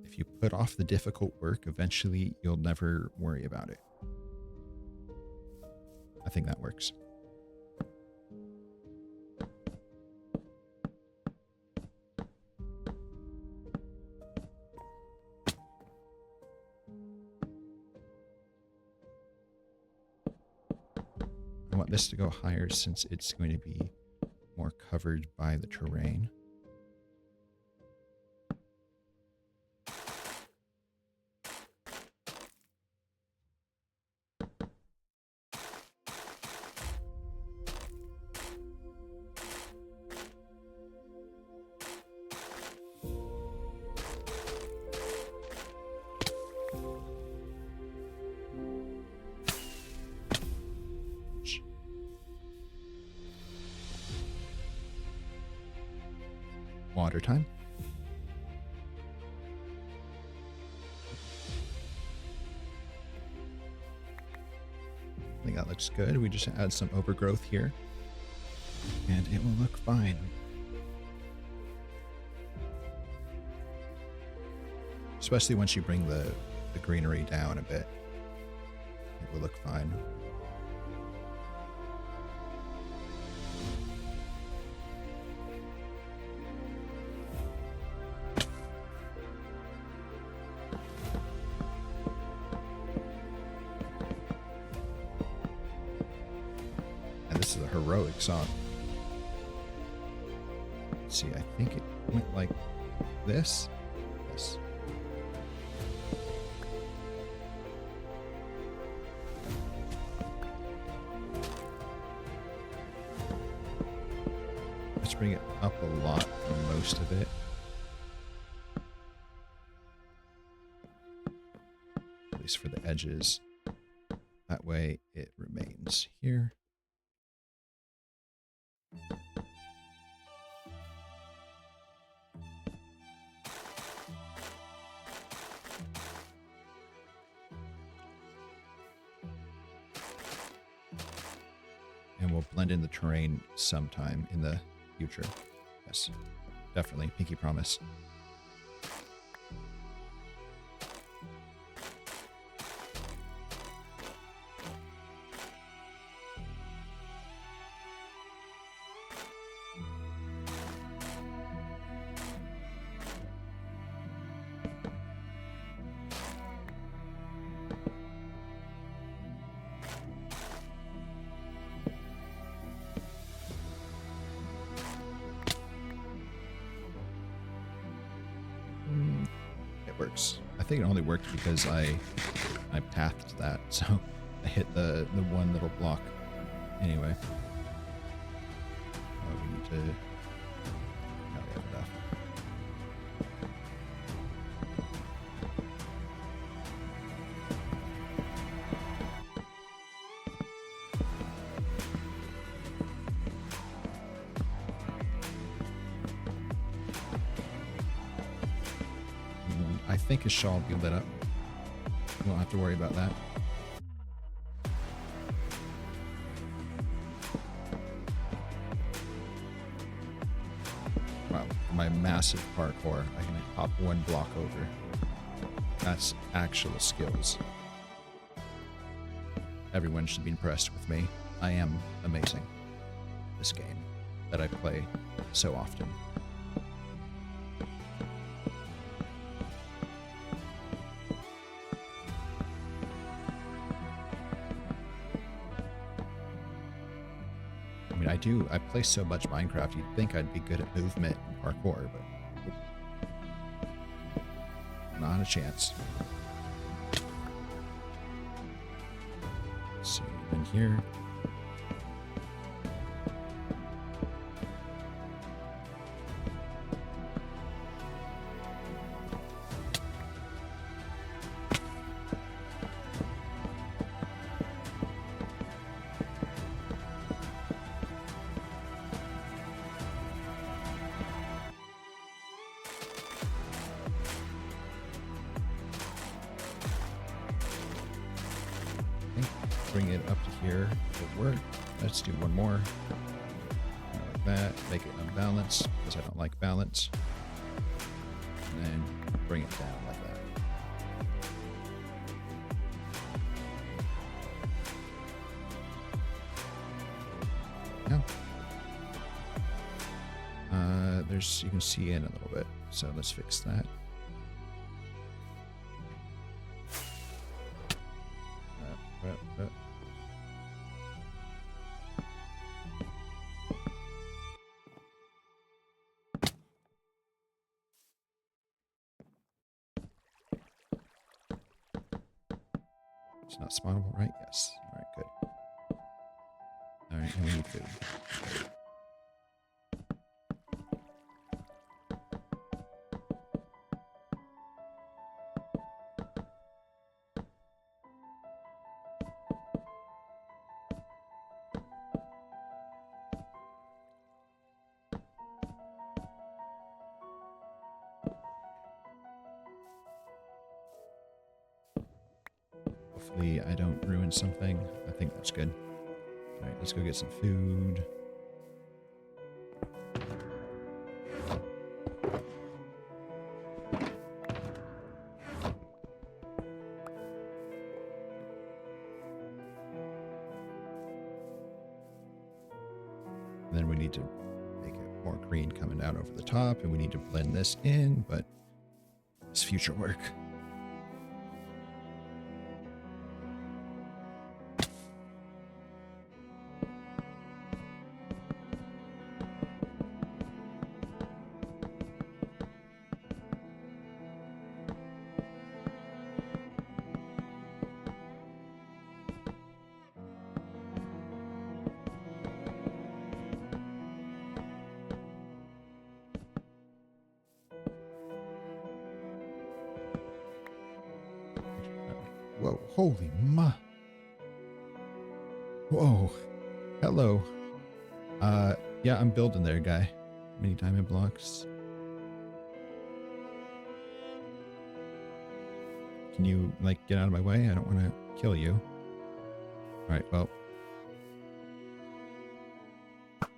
If you put off the difficult work, eventually you'll never worry about it. I think that works. I want this to go higher since it's going to be more covered by the terrain. Water time. I think that looks good. We just add some overgrowth here and it will look fine. Especially once you bring the greenery down a bit, it will look fine. This is a heroic song. Let's see, I think it went like this. Yes. Let's bring it up a lot for most of it. At least for the edges. That way it remains here. And we'll blend in the terrain sometime in the future. Yes, definitely. Pinky promise. It works. I think it only worked because I pathed that, so I hit the one little block anyway. Oh, we need to... No, we have enough. I think his shawl will be lit up. We won't have to worry about that. Wow, my massive parkour. I can hop one block over. That's actual skills. Everyone should be impressed with me. I am amazing. This game that I play so often. I play so much Minecraft, you'd think I'd be good at movement and parkour, but not a chance. Let's see, in here. Bring it up to here. It'll work. Let's do one more. Like that. Make it unbalanced because I don't like balance. And then bring it down like that. Now, you can see in a little bit. So let's fix that. It's not spawnable, right? Yes. All right, good. All right, and we need food. Hopefully I don't ruin something. I think that's good. All right, let's go get some food. And then we need to make it more green coming down over the top, and we need to blend this in, but it's future work. Holy ma. Whoa. Hello. Yeah, I'm building there, guy. Many diamond blocks. Can you, like, get out of my way? I don't want to kill you. Alright, well. How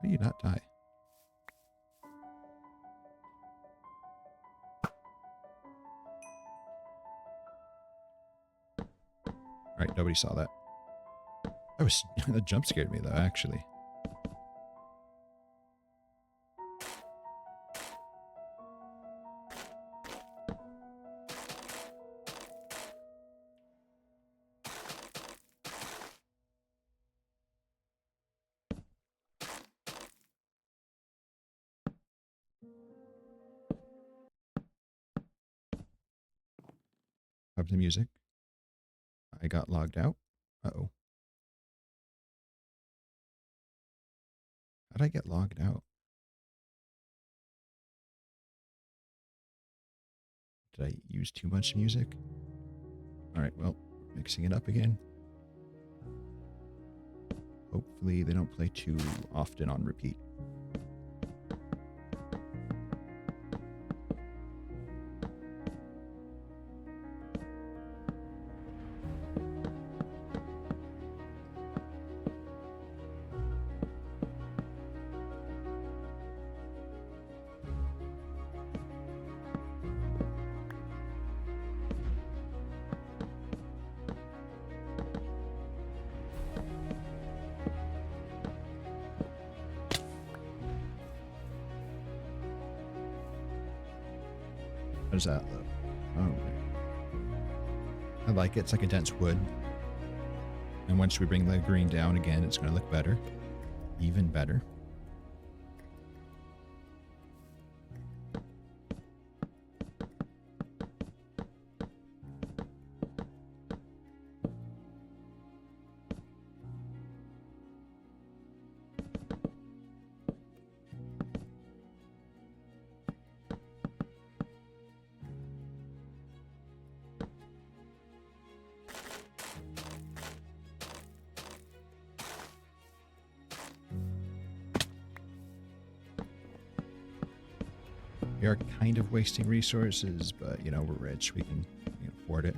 do you not die? Alright, nobody saw that. That jump scared me, though, actually. Of the music. I got logged out. Uh-oh. How'd I get logged out? Did I use too much music? Alright, well, mixing it up again. Hopefully they don't play too often on repeat. How does that look? Oh, I like it. It's like a dense wood. And once we bring the green down again, it's going to look better. Even better. We are kind of wasting resources, but, you know, we're rich. We can afford it.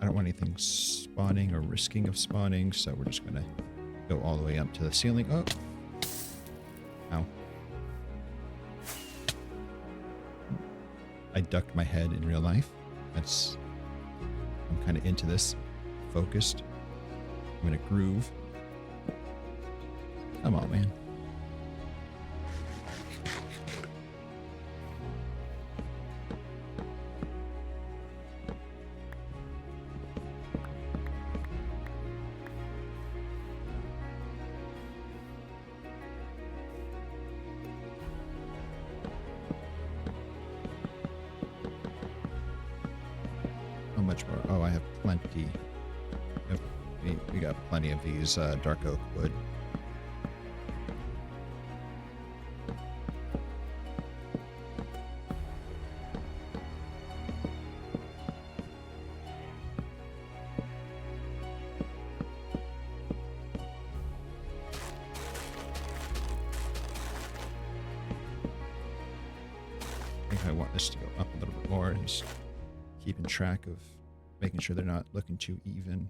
I don't want anything spawning or risking of spawning, so we're just going to go all the way up to the ceiling. Oh! Ow. I ducked my head in real life. I'm kind of into this. Focused. I'm in a groove. Come on, man. How much more? Oh, I have plenty. We got plenty of these dark oak wood. I think I want this to go up a little bit more. Just keeping track of making sure they're not looking too even.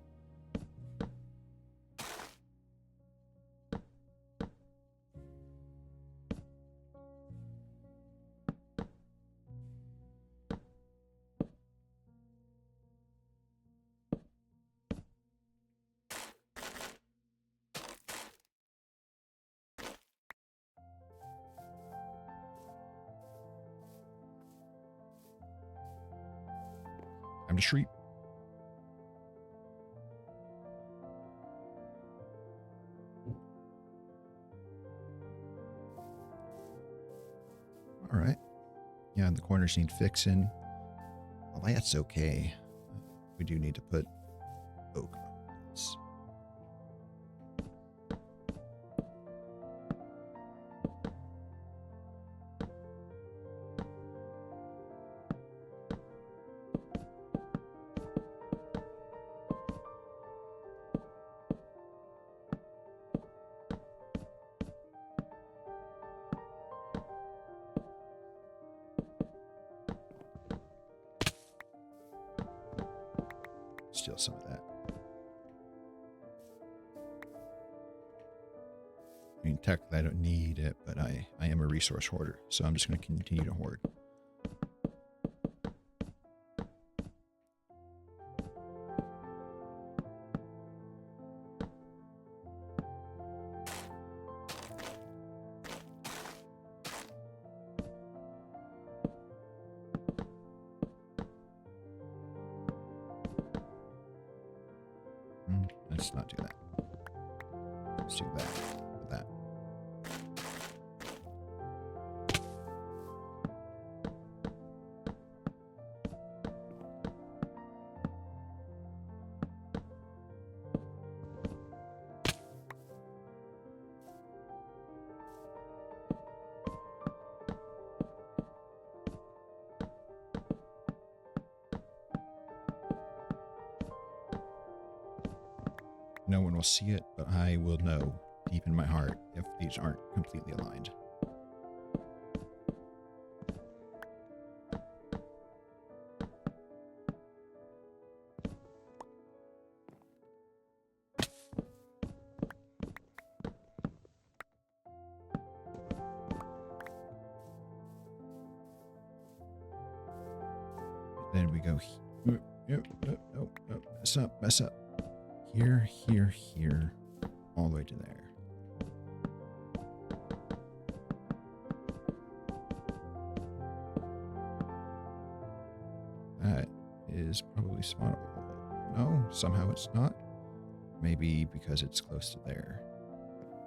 Time to shriek. All right. Yeah, and the corners need fixing. Well, that's okay. We do need to put oak on this. Steal some of that. I mean, technically I don't need it, but I am a resource hoarder, so I'm just going to continue to hoard. Let's not do that. Let's do that. With that. No one will see it, but I will know deep in my heart if these aren't completely aligned. Then we go. No, mess up. Here, all the way to there. That is probably spawnable. No, somehow it's not. Maybe because it's close to there.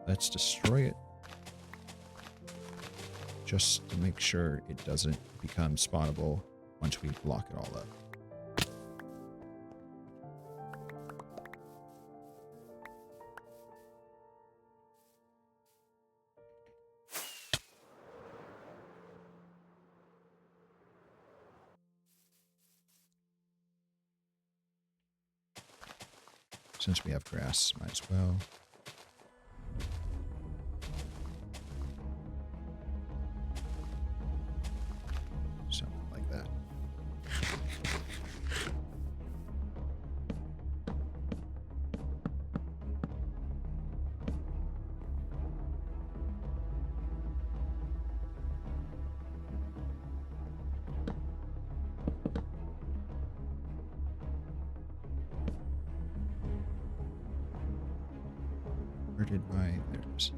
Let's destroy it. Just to make sure it doesn't become spawnable once we block it all up. Since we have grass, might as well. Something like that. Where did my... There it is.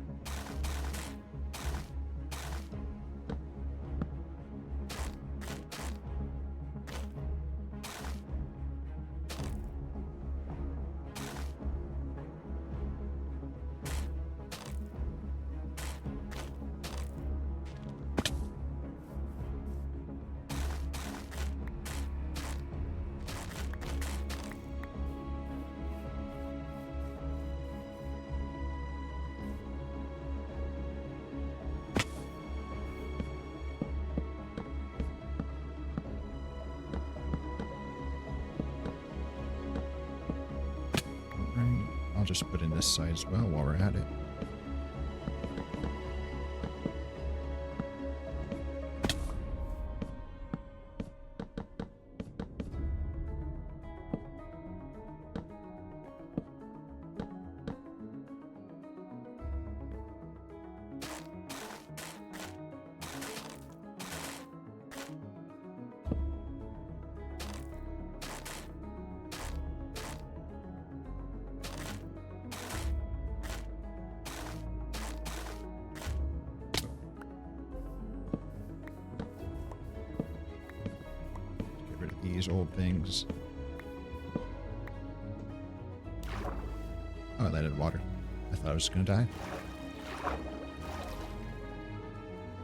I'll just put in this side as well while we're at it. These old things. Oh, I landed water. I thought I was gonna die.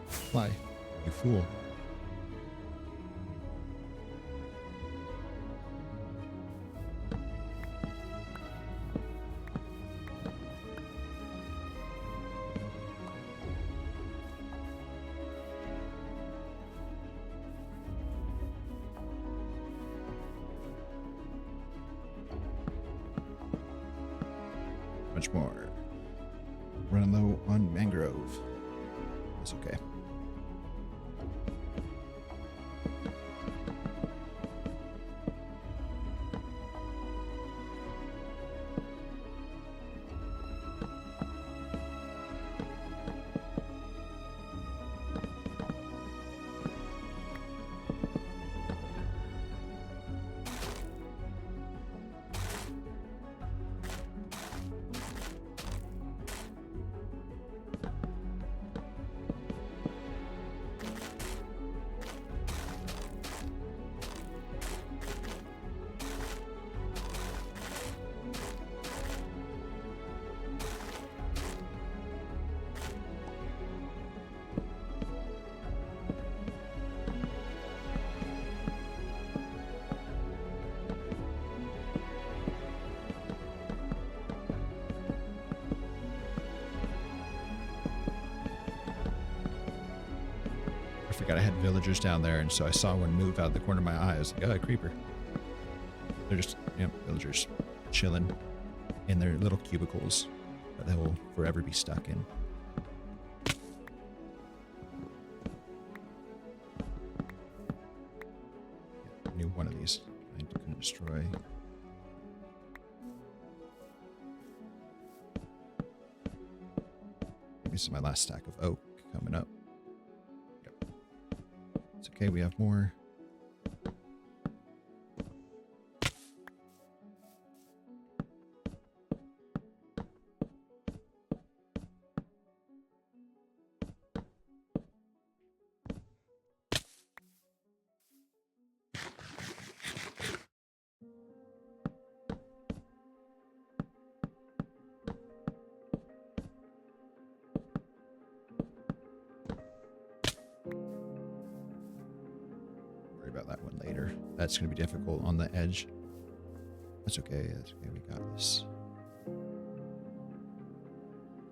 Fly. You fool. Much more. Running low on mangrove. That's okay. I forgot I had villagers down there, and so I saw one move out of the corner of my eye. I was like, oh, a creeper. They're just, villagers chilling in their little cubicles that they will forever be stuck in. Yeah, I knew one of these I couldn't destroy. This is my last stack of oak coming up. It's okay, we have more. About that one later. That's going to be difficult on the edge. That's okay. That's okay. We got this.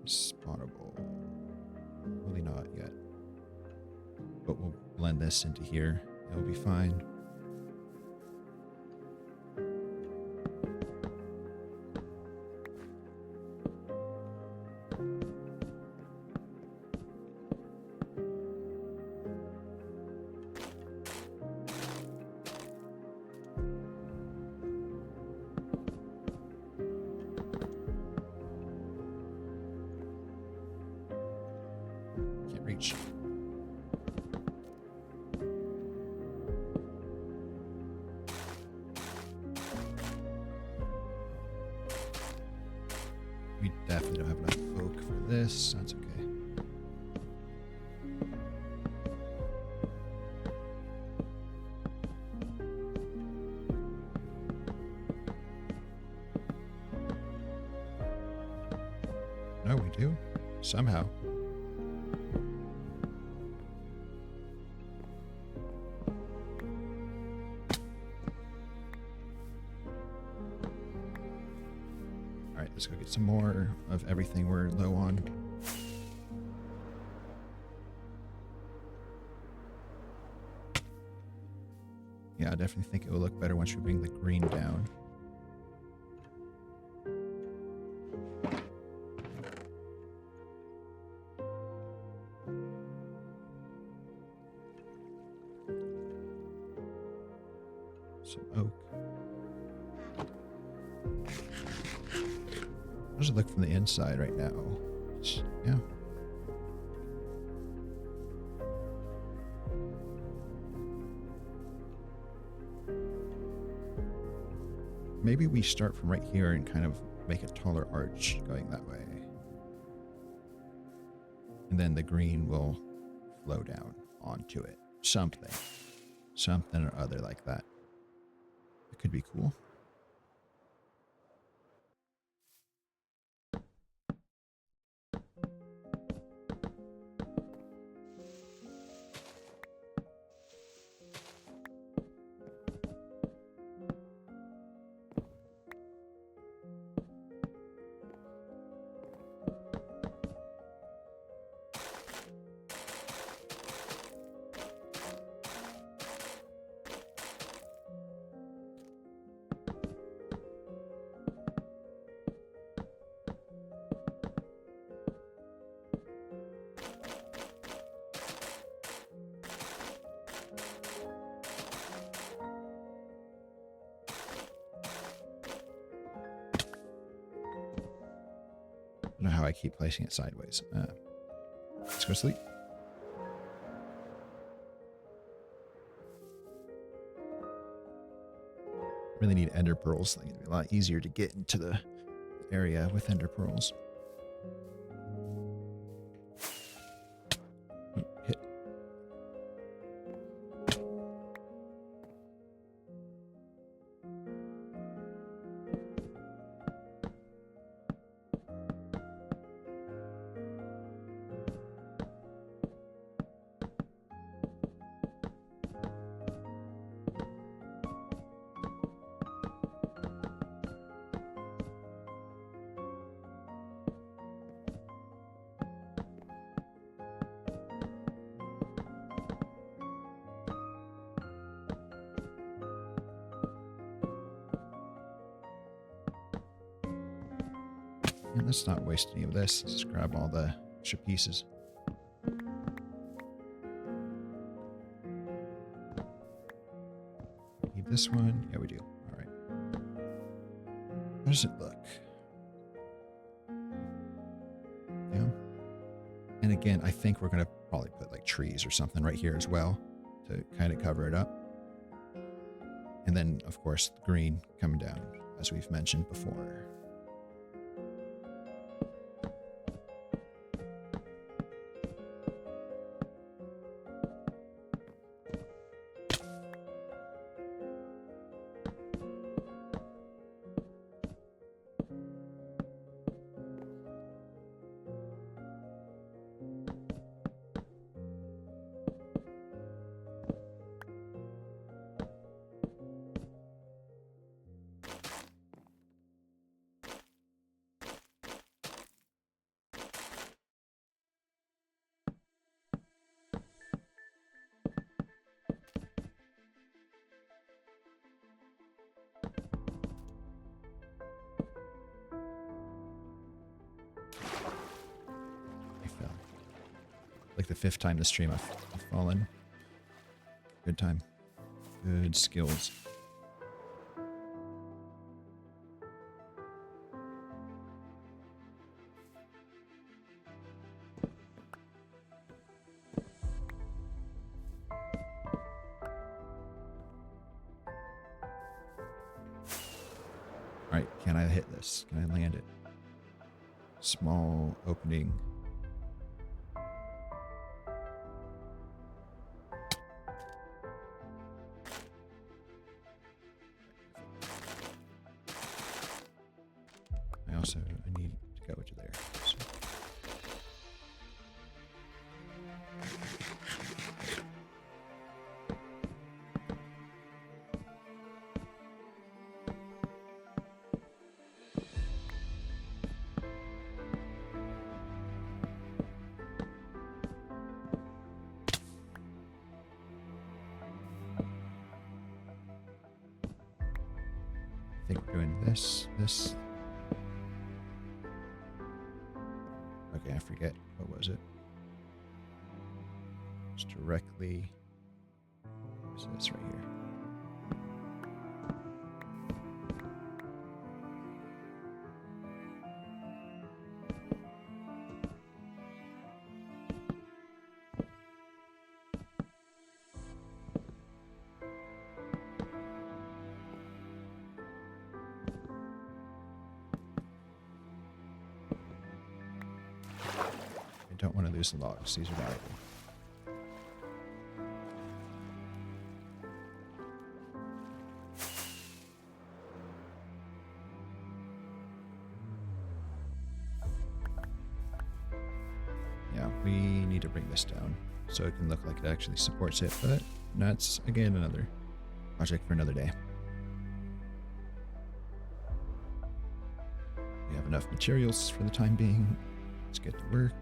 Spawnable. Really not yet. But we'll blend this into here. It'll be fine. Reach. We definitely don't have enough oak for this. That's okay. No, we do. Somehow. Let's go get some more of everything we're low on. Yeah, I definitely think it will look better once we bring the green down. Some oak. How does it look from the inside right now? Yeah. Maybe we start from right here and kind of make a taller arch going that way. And then the green will flow down onto it. Something or other like that. It could be cool. don't know how I keep placing it sideways. Let's go sleep. Really need ender pearls. I think it'd be a lot easier to get into the area with ender pearls. Oh, hit. And let's not waste any of this. Let's just grab all the extra pieces. Need this one? Yeah, we do. All right. How does it look? Yeah. And again, I think we're going to probably put like trees or something right here as well to kind of cover it up. And then, of course, the green coming down, as we've mentioned before. Like the 5th time this stream I've fallen. Good time. Good skills. Alright, can I hit this? Can I land it? Small opening. I need to go to there. So. I think we're doing this. Okay, I forget. What was it? It's directly... What's this right here? Don't want to lose the logs. These are valuable. Yeah, we need to bring this down so it can look like it actually supports it, but that's, again, another project for another day. We have enough materials for the time being. Let's get to work.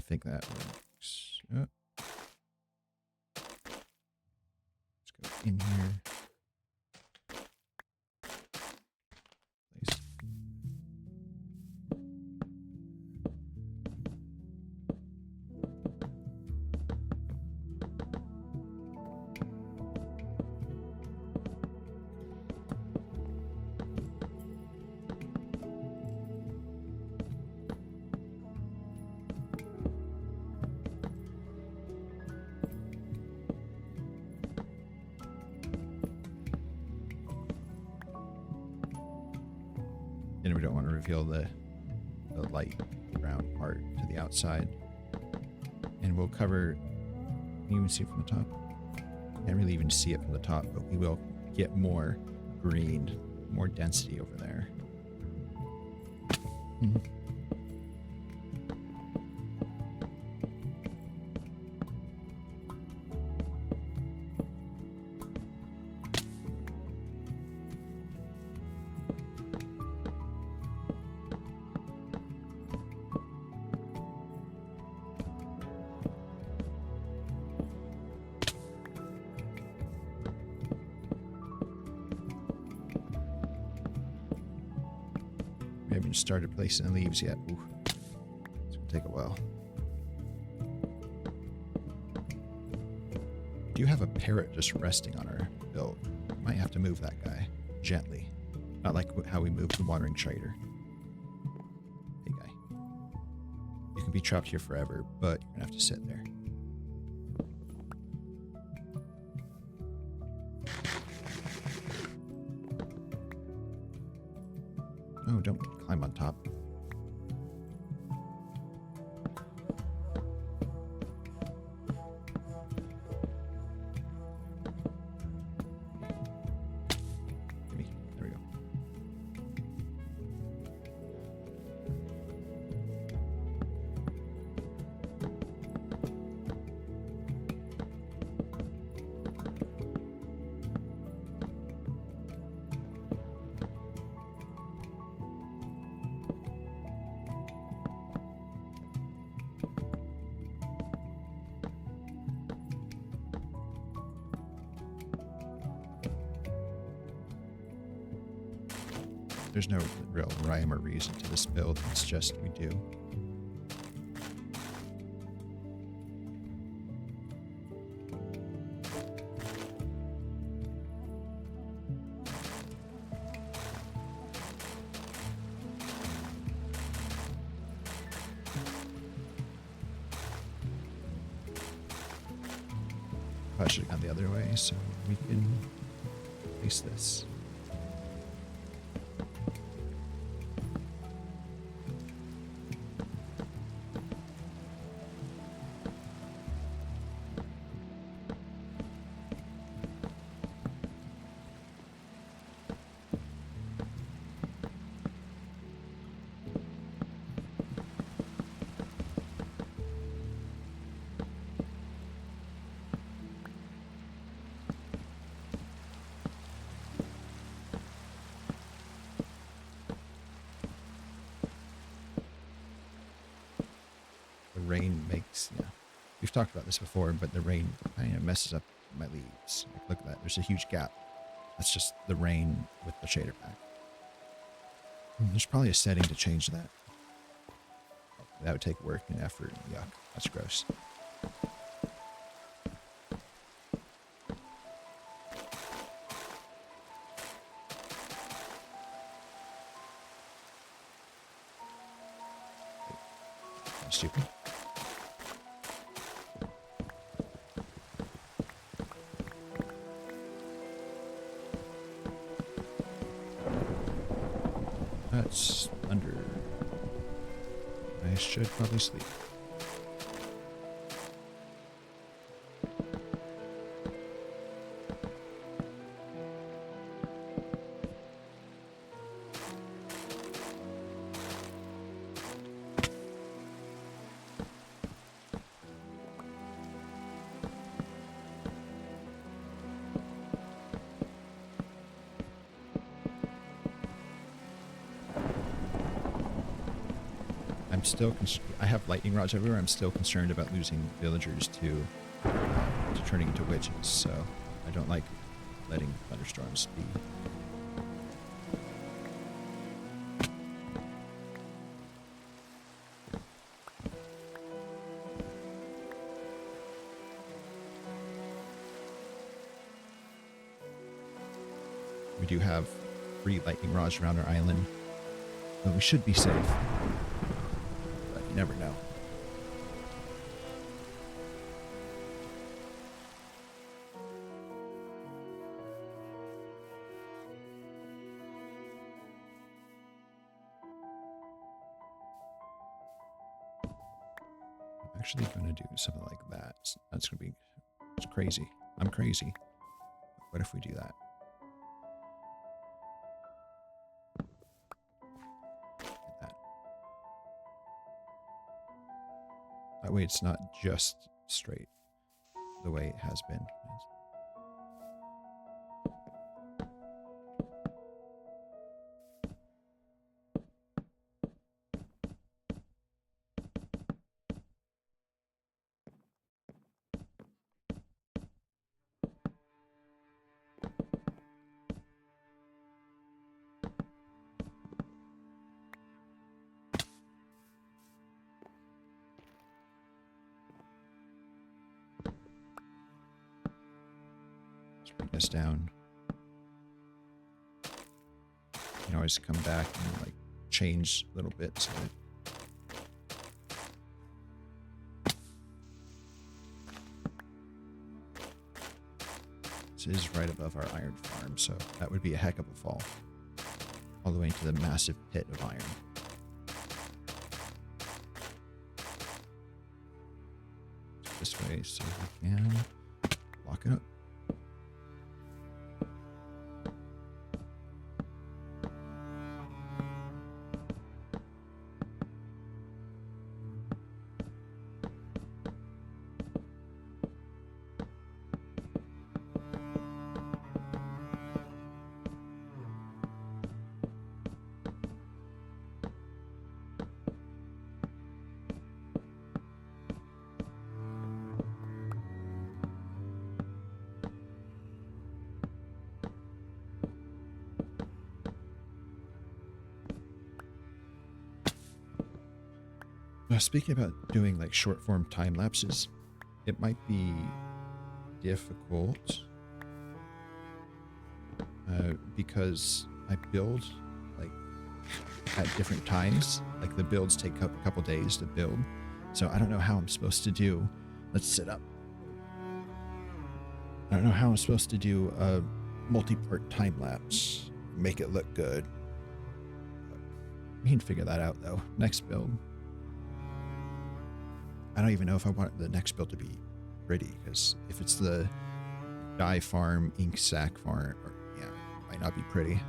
think that works. Oh. Let's go in here. Place. And we don't want to reveal the light brown part to the outside. And we'll cover, can you even see it from the top? Can't really even see it from the top, but we will get more green, more density over there. We haven't started placing the leaves yet. Ooh. It's gonna take a while. Do you have a parrot just resting on our build? Might have to move that guy gently. Not like how we moved the wandering trader. Hey guy. You can be trapped here forever, but you're gonna have to sit there. Oh, don't climb on top. Gimme. There we go. There's no real rhyme or reason to this build. It's just we do. I should have gone the other way so we can place this. Rain makes, yeah, we've talked about this before, but the rain kind of messes up my leaves. Like, look at that, there's a huge gap. That's just the rain with the shader pack. There's probably a setting to change that. Oh, that would take work and effort. Yuck, that's gross. I'm stupid. That's under. I should probably sleep. still I have lightning rods everywhere. I'm still concerned about losing villagers to turning into witches. So I don't like letting thunderstorms be. We do have 3 lightning rods around our island, but we should be safe. But you never know. I'm actually going to do something like that. That's going to be it's crazy. I'm crazy. What if we do that? That way it's not just straight the way it has been. Bring this down. You can always come back and like change little bits of it. This is right above our iron farm, so that would be a heck of a fall. All the way into the massive pit of iron. This way so we can lock it up. Now, speaking about doing like short form time lapses, it might be difficult because I build like at different times. Like the builds take a couple days to build, so I don't know how I'm supposed to do. Let's sit up. I don't know how I'm supposed to do a multi-part time lapse, make it look good. We can figure that out though. Next build. I don't even know if I want the next build to be pretty, because if it's the dye farm, ink sac farm, or, yeah, it might not be pretty.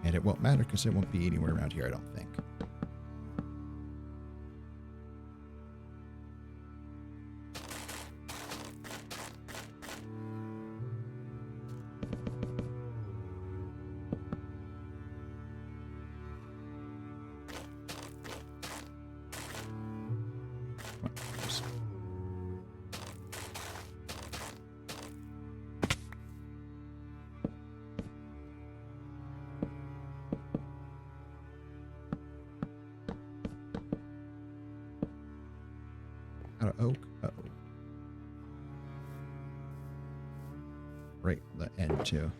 And it won't matter because it won't be anywhere around here, I don't think. Out of oak. Uh-oh. Right, the end too.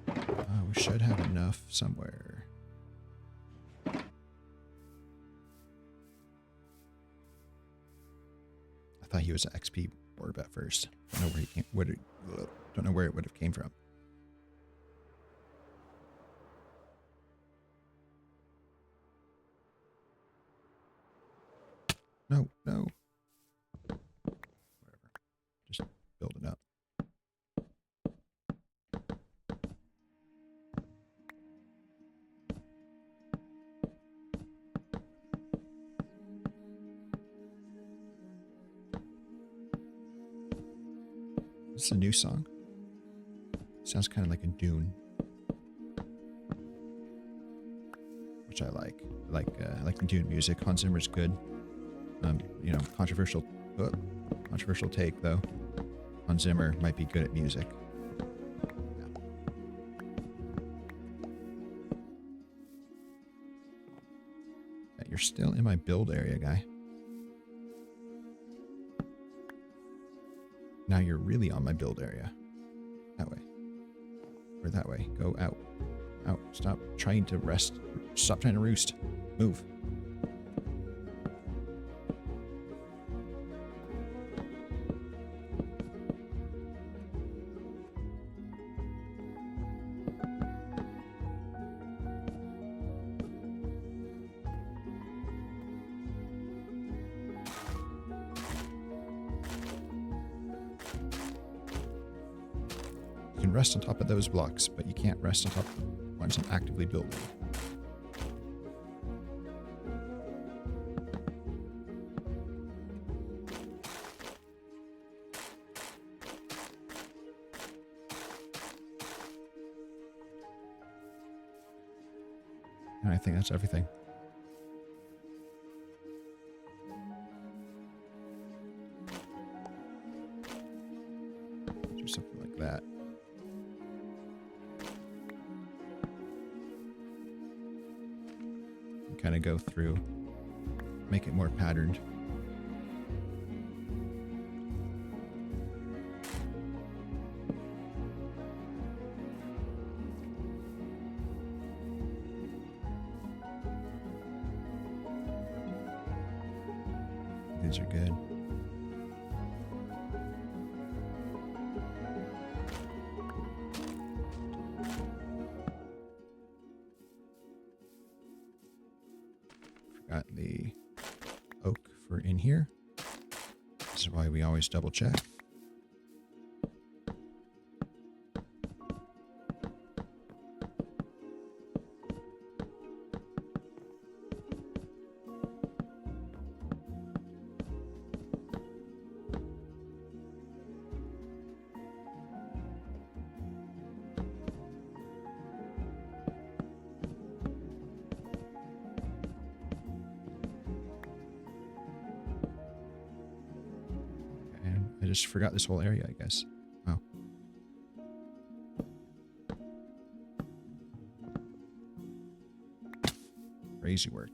We should have enough somewhere. I thought he was an XP orb at first. Don't know where he came. Don't know where it would have came from. No, no. Whatever. Just building up. This is a new song. Sounds kind of like a Dune. which I like. I like doing music. Hans Zimmer's good. You know, controversial take though. Hans Zimmer might be good at music. Yeah. Yeah, you're still in my build area, guy. Now you're really on my build area. That way. Or that way. Go out. Out. Stop trying to rest. Stop trying to roost. Move. You can rest on top of those blocks, but you can't rest on top of the ones I'm actively building. And I think that's everything. Do something like that. Kind of go through, make it more patterned. These are good. Got the oak for in here. This is why we always double check. I just forgot this whole area, I guess. Wow. Crazy work.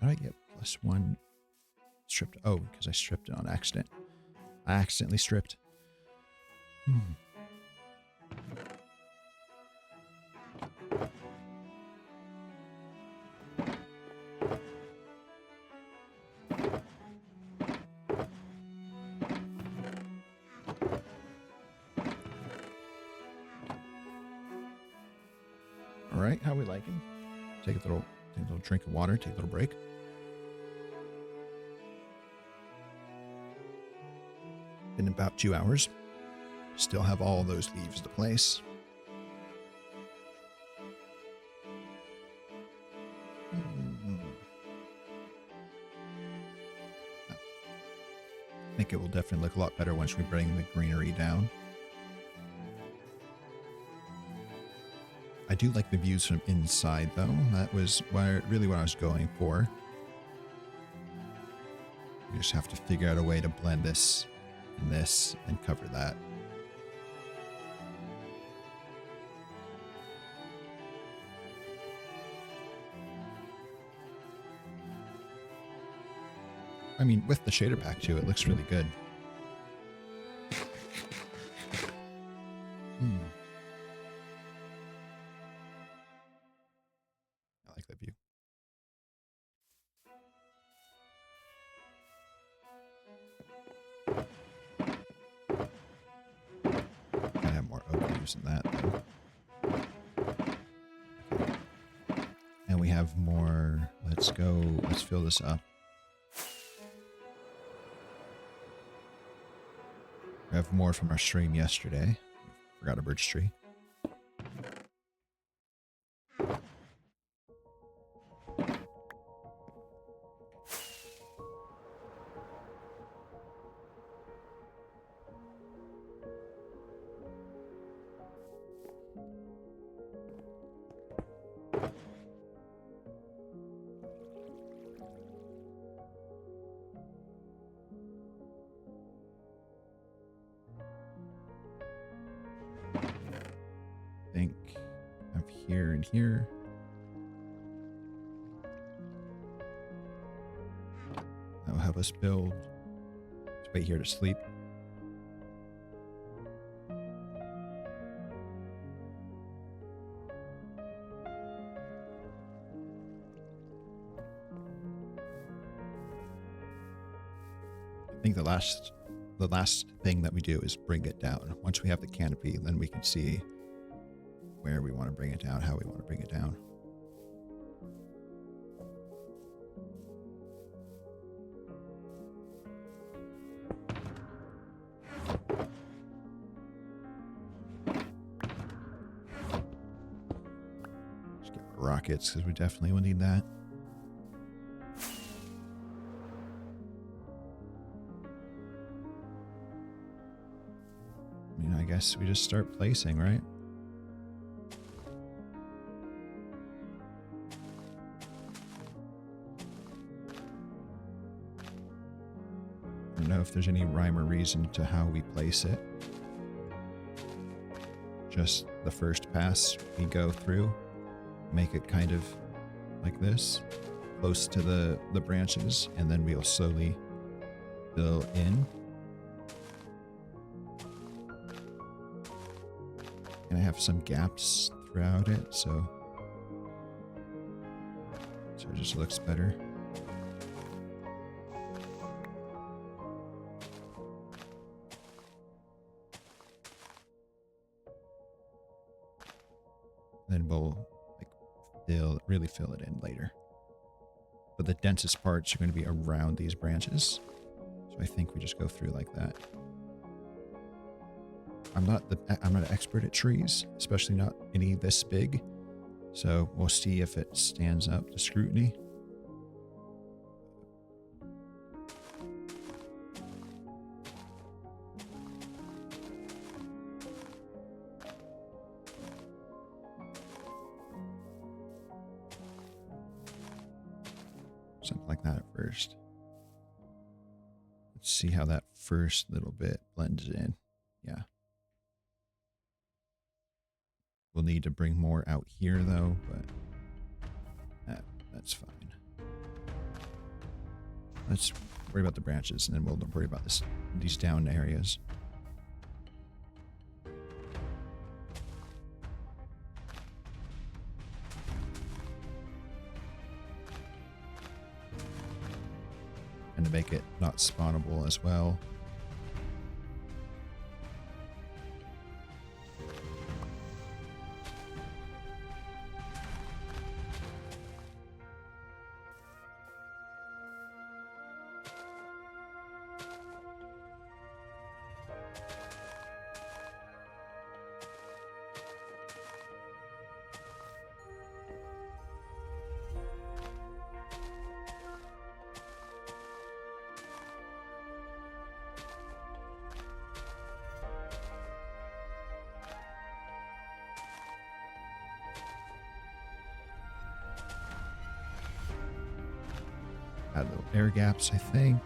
How did I get +1 stripped? Oh, because I stripped it on accident. I accidentally stripped. All right, how we liking? Take a little drink of water. Take a little break. In about 2 hours, still have all those leaves to place. I think it will definitely look a lot better once we bring the greenery down. I do like the views from inside, though. That was really what I was going for. You just have to figure out a way to blend this and this and cover that. I mean, with the shader pack too, it looks really good. I like that view. Gotta have more oak leaves than that, though. have more. Let's go. Let's fill this up. We have more from our stream yesterday. Forgot a birch tree. Here and here. That will help us build. Let's wait here to sleep. I think the last thing that we do is bring it down. Once we have the canopy, then we can see where we want to bring it down, how we want to bring it down. Just get rockets because we definitely will need that. I mean, I guess we just start placing, right? I don't know if there's any rhyme or reason to how we place it. Just the first pass we go through, make it kind of like this, close to the branches, and then we'll slowly fill in. And I have some gaps throughout it, so it just looks better. Then we'll really fill it in later. But the densest parts are going to be around these branches. So I think we just go through like that. I'm not an expert at trees, especially not any this big. So we'll see if it stands up to scrutiny. Something like that at first. Let's see how that first little bit blends in. Yeah. We'll need to bring more out here though, but that's fine. Let's worry about the branches and then we'll worry about these down areas. And to make it not spawnable as well. Add little air gaps, I think.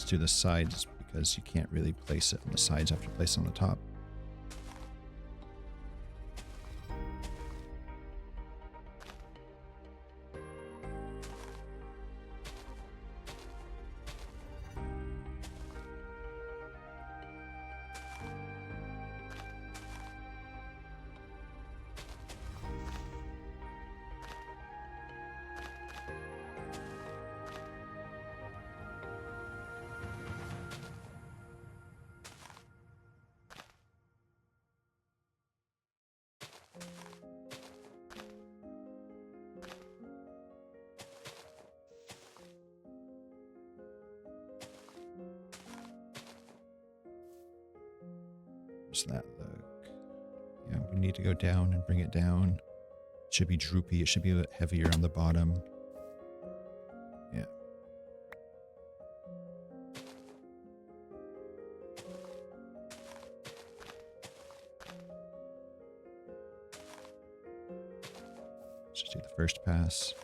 To the sides because you can't really place it on the sides after you place it on the top. Does that look? Yeah, we need to go down and bring it down. It should be droopy. It should be a bit heavier on the bottom. Yeah. Let's just do the first pass.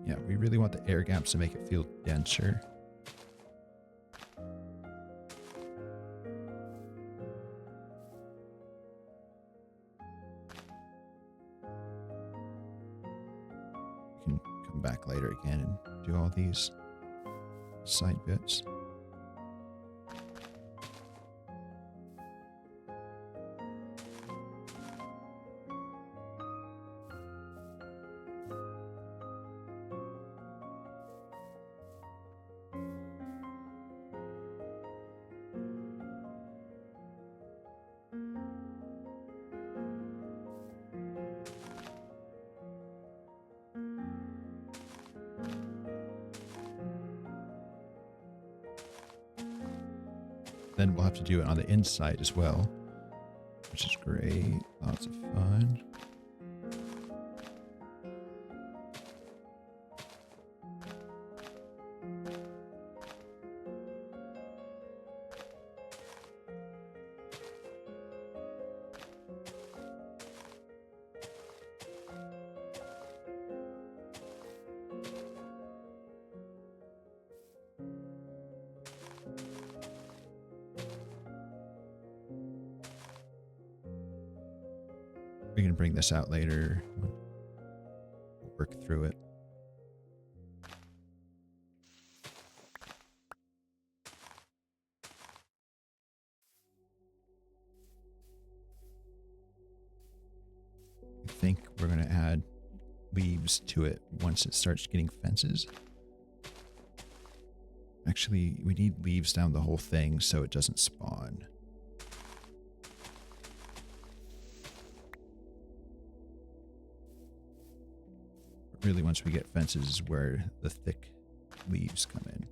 Yeah, we really want the air gaps to make it feel denser. We can come back later again and do all these side bits. Then we'll have to do it on the inside as well, which is great. Lots of fun. We can bring this out later. We'll work through it. I think we're going to add leaves to it once it starts getting fences. Actually, we need leaves down the whole thing so it doesn't spawn. Really, once we get fences is where the thick leaves come in.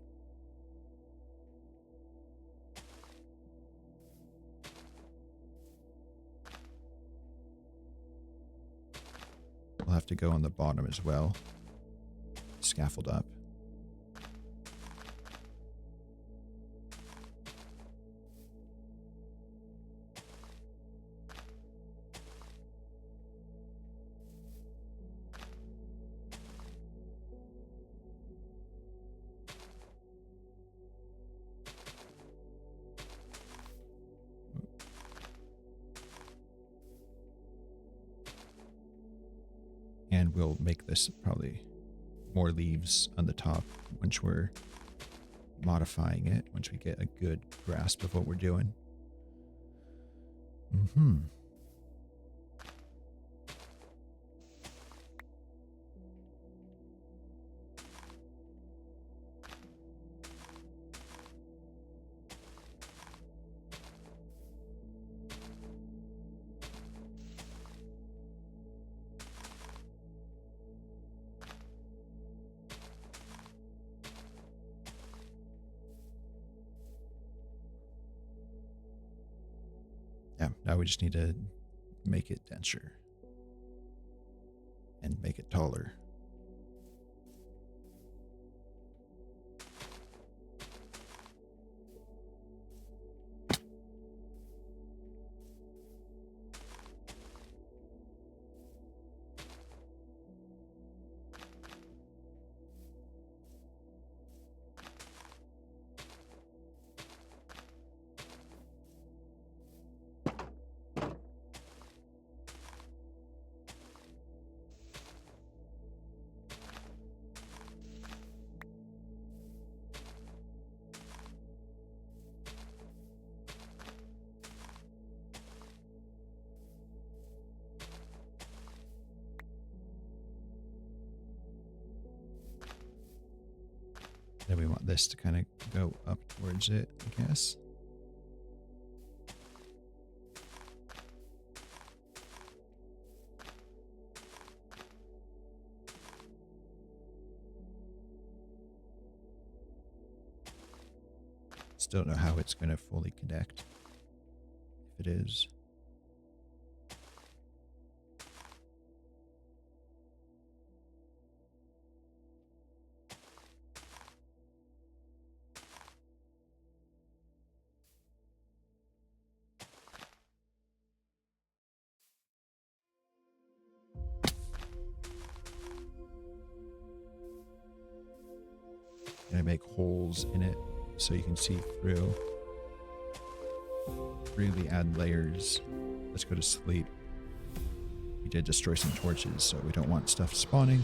We'll have to go on the bottom as well. Scaffold up. And we'll make this probably more leaves on the top once we're modifying it, once we get a good grasp of what we're doing. Yeah, now we just need to make it denser and make it taller. Then we want this to kind of go up towards it, I guess. Still don't know how it's going to fully connect. If it is. Gonna make holes in it so you can see through. Really add layers. Let's go to sleep. We did destroy some torches, so we don't want stuff spawning.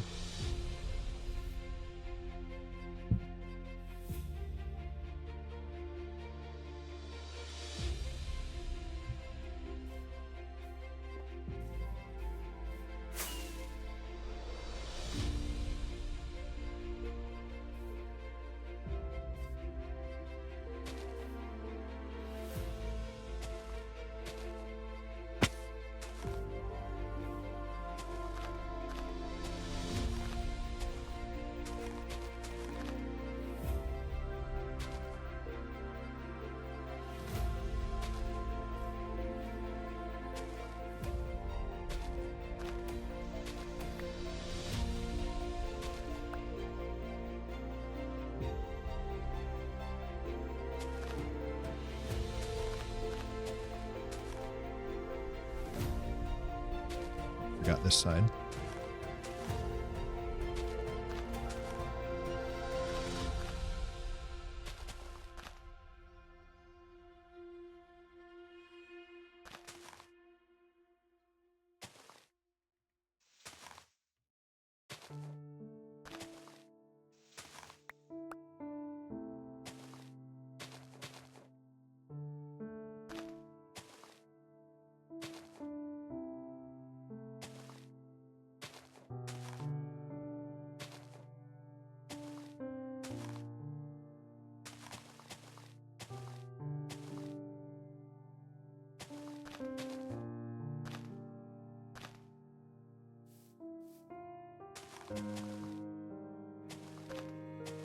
Forgot this side.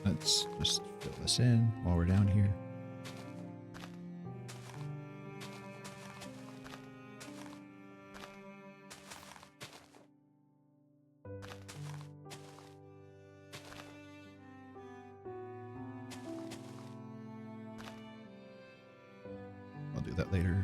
Let's just fill this in while we're down here. I'll do that later.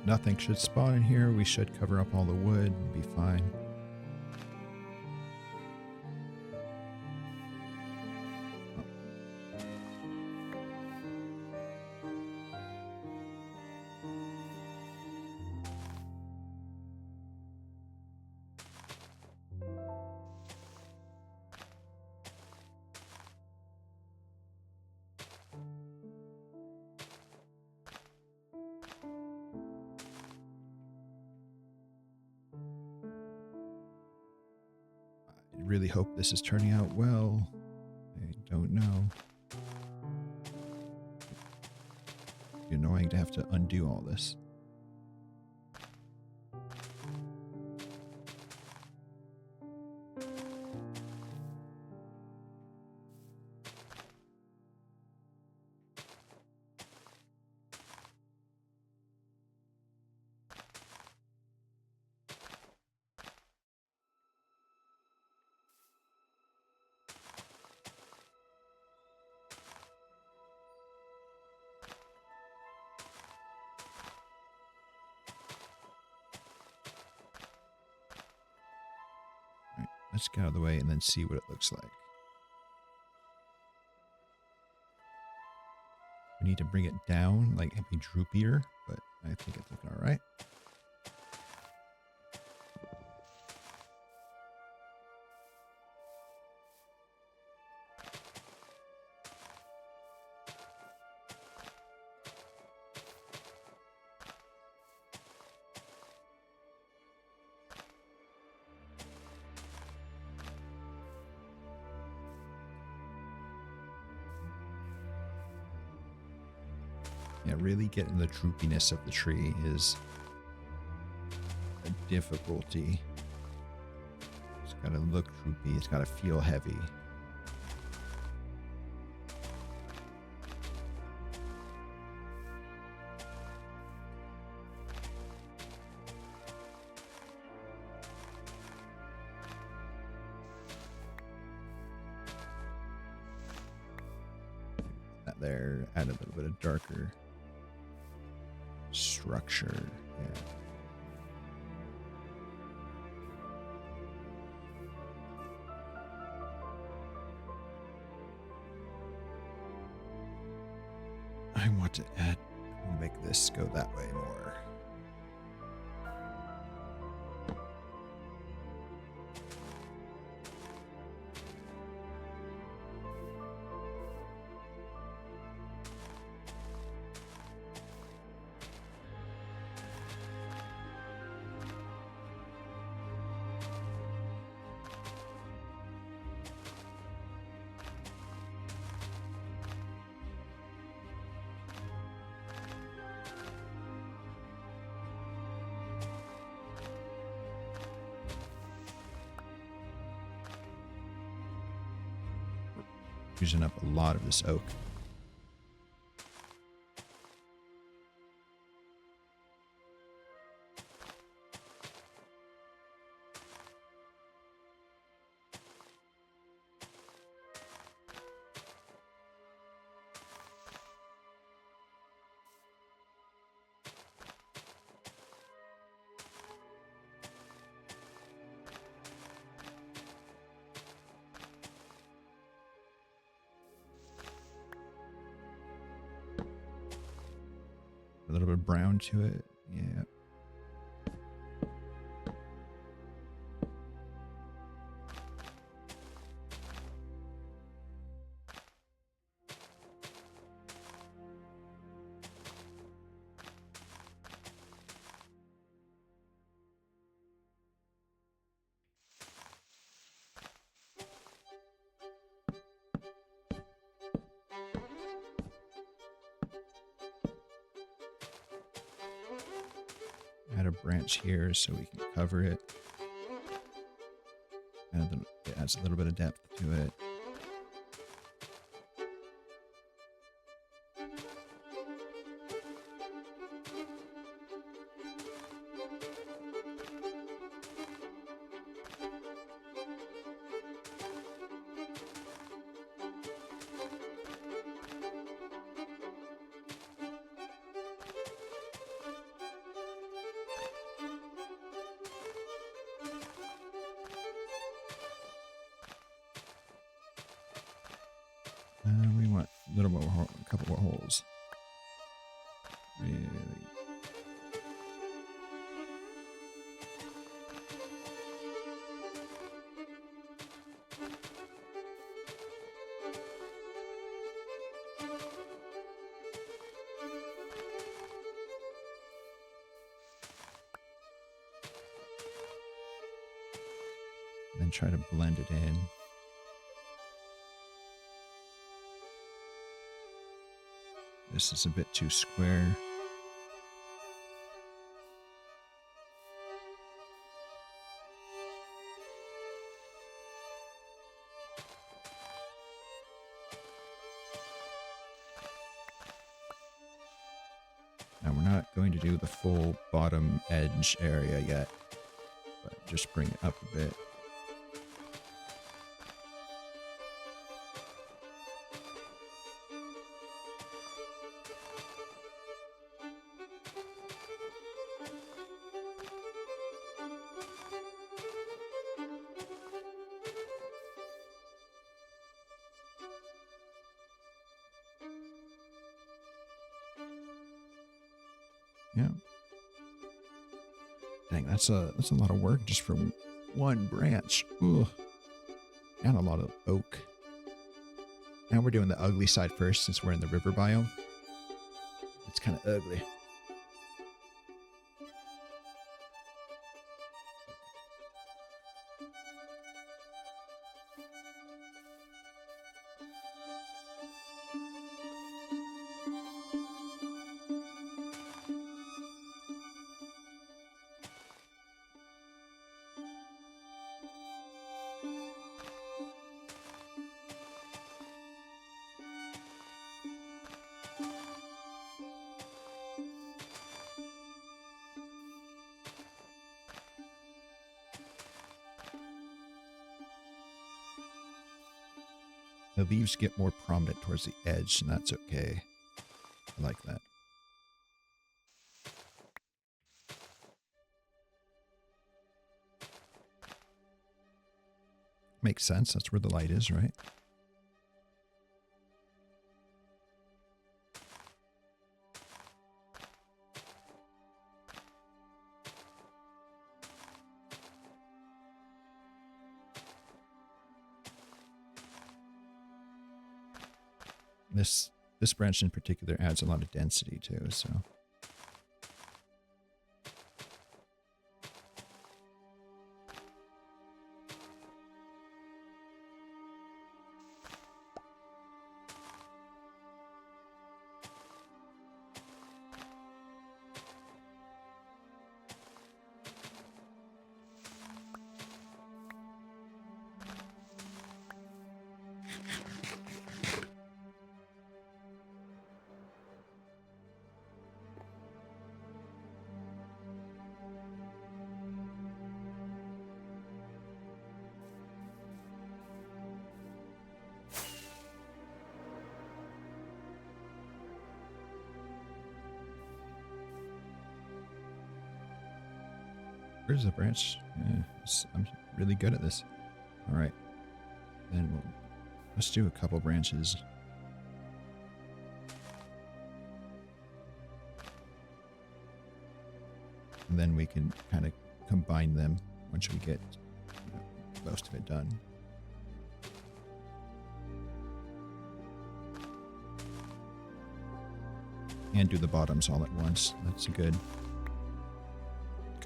Nothing should spawn in here. We should cover up all the wood and be fine. I really hope this is turning out well. I don't know. It'd be annoying to have to undo all this. Let's get out of the way and then see what it looks like. We need to bring it down, like be droopier, but I think it's looking all right. Yeah, really getting the droopiness of the tree is a difficulty. It's got to look droopy. It's got to feel heavy. That there, add a little bit of darker structure. Yeah. I want to make this go that way more. Using up a lot of this oak. A little bit of brown to it. Yeah. Add a branch here so we can cover it. And then it adds a little bit of depth to it. We want a little more, a couple more holes. Really. And then try to blend it in. This is a bit too square. Now we're not going to do the full bottom edge area yet, but just bring it up a bit. Yeah. Dang, that's a lot of work just for one branch. Ugh. And a lot of oak. And we're doing the ugly side first since we're in the river biome. It's kind of ugly. The leaves get more prominent towards the edge, and that's okay. I like that. Makes sense. That's where the light is, right? This branch in particular adds a lot of density too, so. Where's the branch? Yeah, I'm really good at this. All right. Then let's do a couple branches. And then we can kind of combine them once we get most of it done. And do the bottoms all at once. That's a good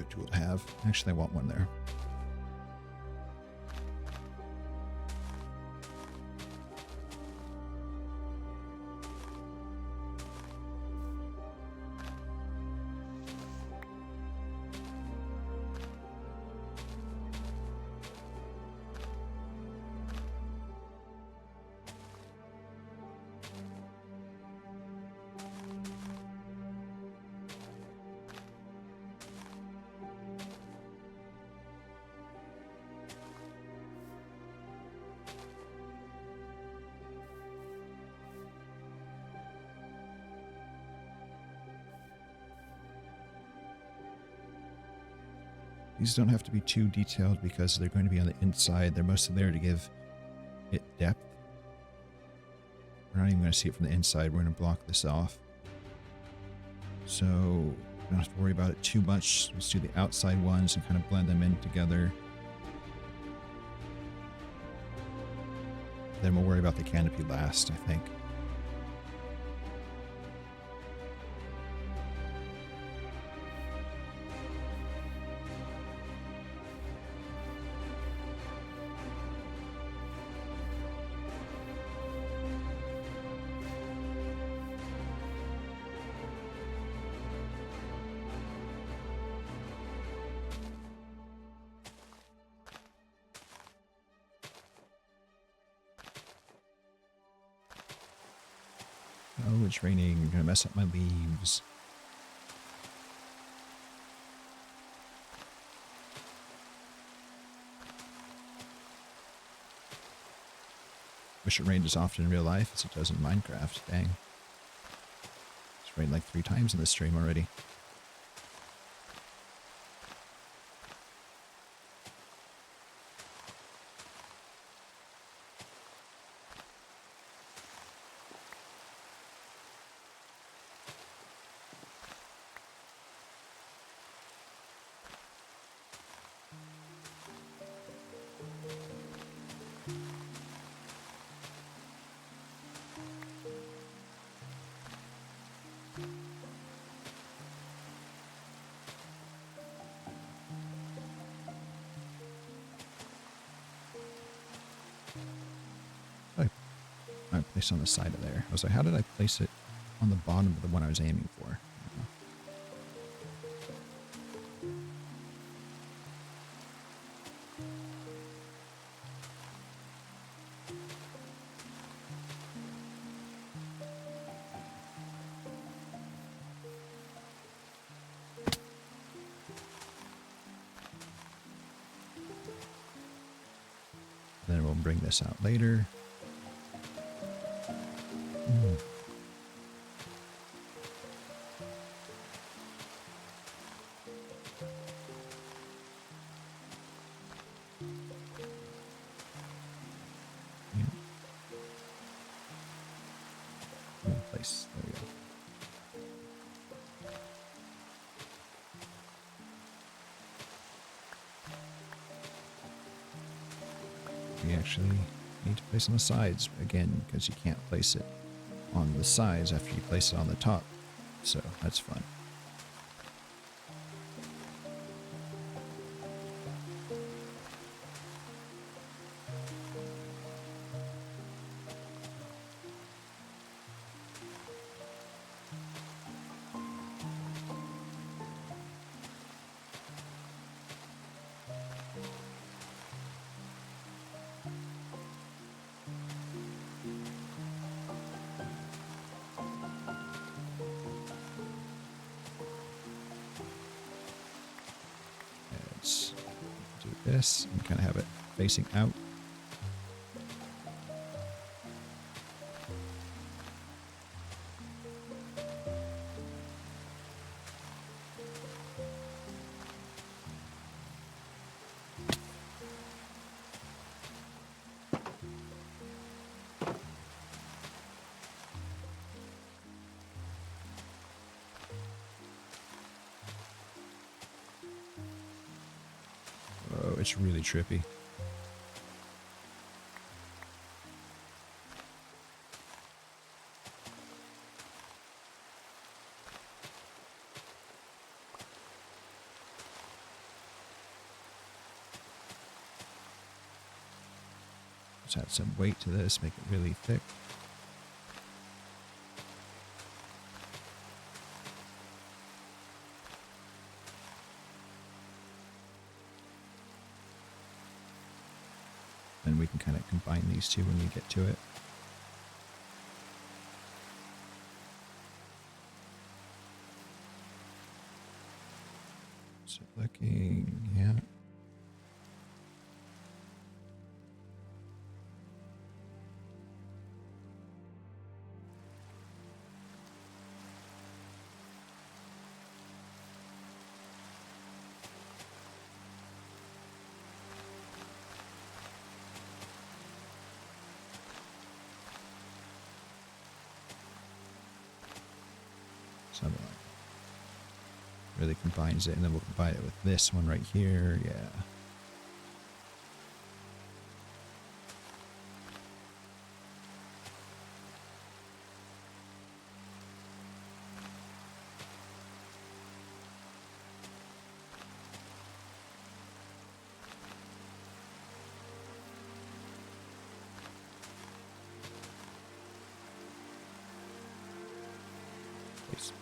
tool to have. Actually, I want one there. These don't have to be too detailed because they're going to be on the inside. They're mostly there to give it depth. We're not even going to see it from the inside. We're going to block this off. So we don't have to worry about it too much. Let's do the outside ones and kind of blend them in together. Then we'll worry about the canopy last, I think. Oh, it's raining. I'm going to mess up my leaves. Wish it rained as often in real life as it does in Minecraft. Dang. It's rained like 3 times in this stream already. place on the side of there. I was like, how did I place it on the bottom of the one I was aiming for? Then we'll bring this out later. Place. There we go. We actually need to place on the sides again because you can't place it on the sides after you place it on the top. So that's fun. Let's do this and kind of have it facing out. Oh, it's really trippy. Let's add some weight to this, make it really thick. And we can kind of combine these two when we get to it. So looking, yeah. Something like that. Really combines it, and then we'll combine it with this one right here. Yeah. Please.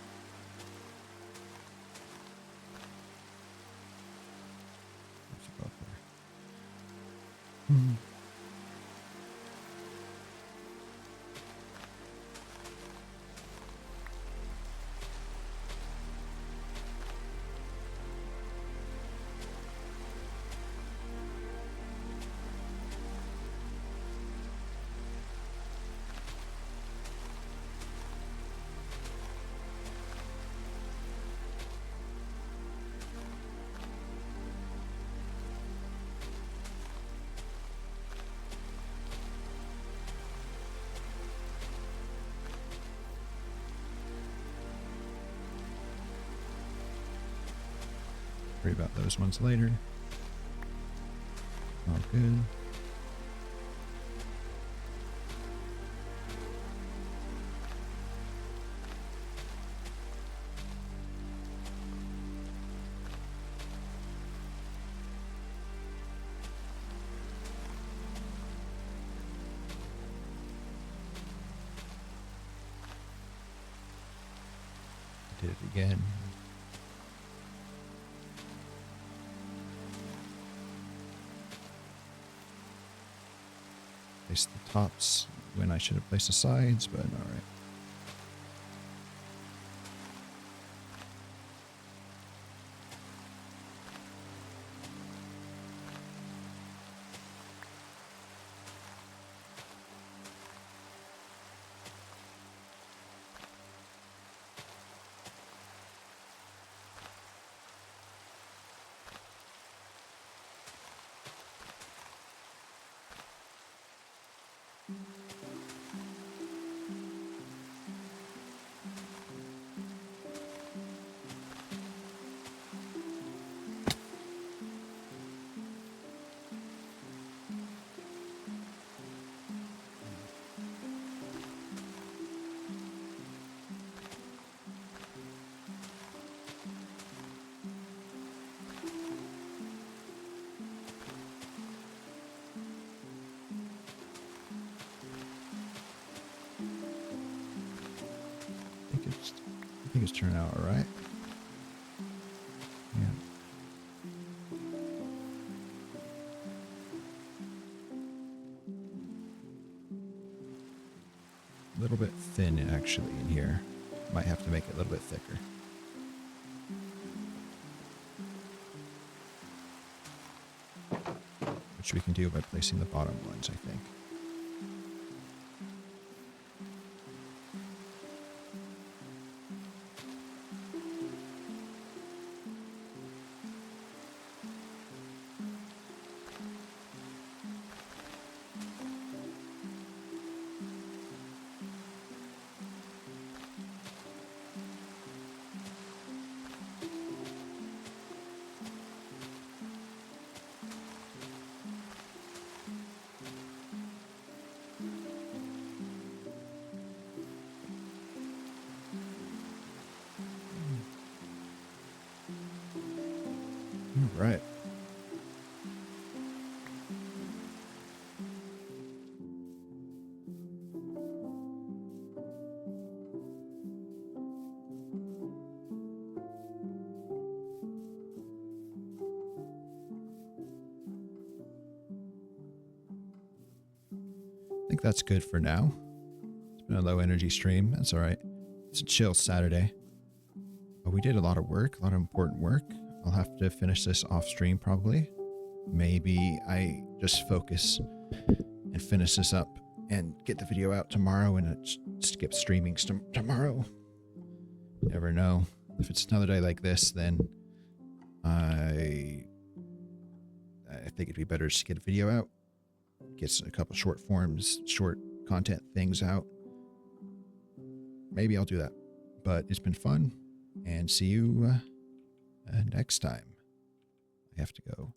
Worry about those ones later. All good. Did it again. Place the tops when I should have placed the sides, but alright. I think it's turning out all right. Yeah. A little bit thin actually in here. Might have to make it a little bit thicker. Which we can do by placing the bottom ones, I think. All right. I think that's good for now. It's been a low energy stream. That's all right. It's a chill Saturday. But we did a lot of work, a lot of important work. I'll have to finish this off stream probably. Maybe I just focus and finish this up and get the video out tomorrow and skip streaming tomorrow. You never know. If it's another day like this, then I think it'd be better just to get a video out. Get a couple short forms, short content things out. Maybe I'll do that. But it's been fun, and see you next time. I have to go.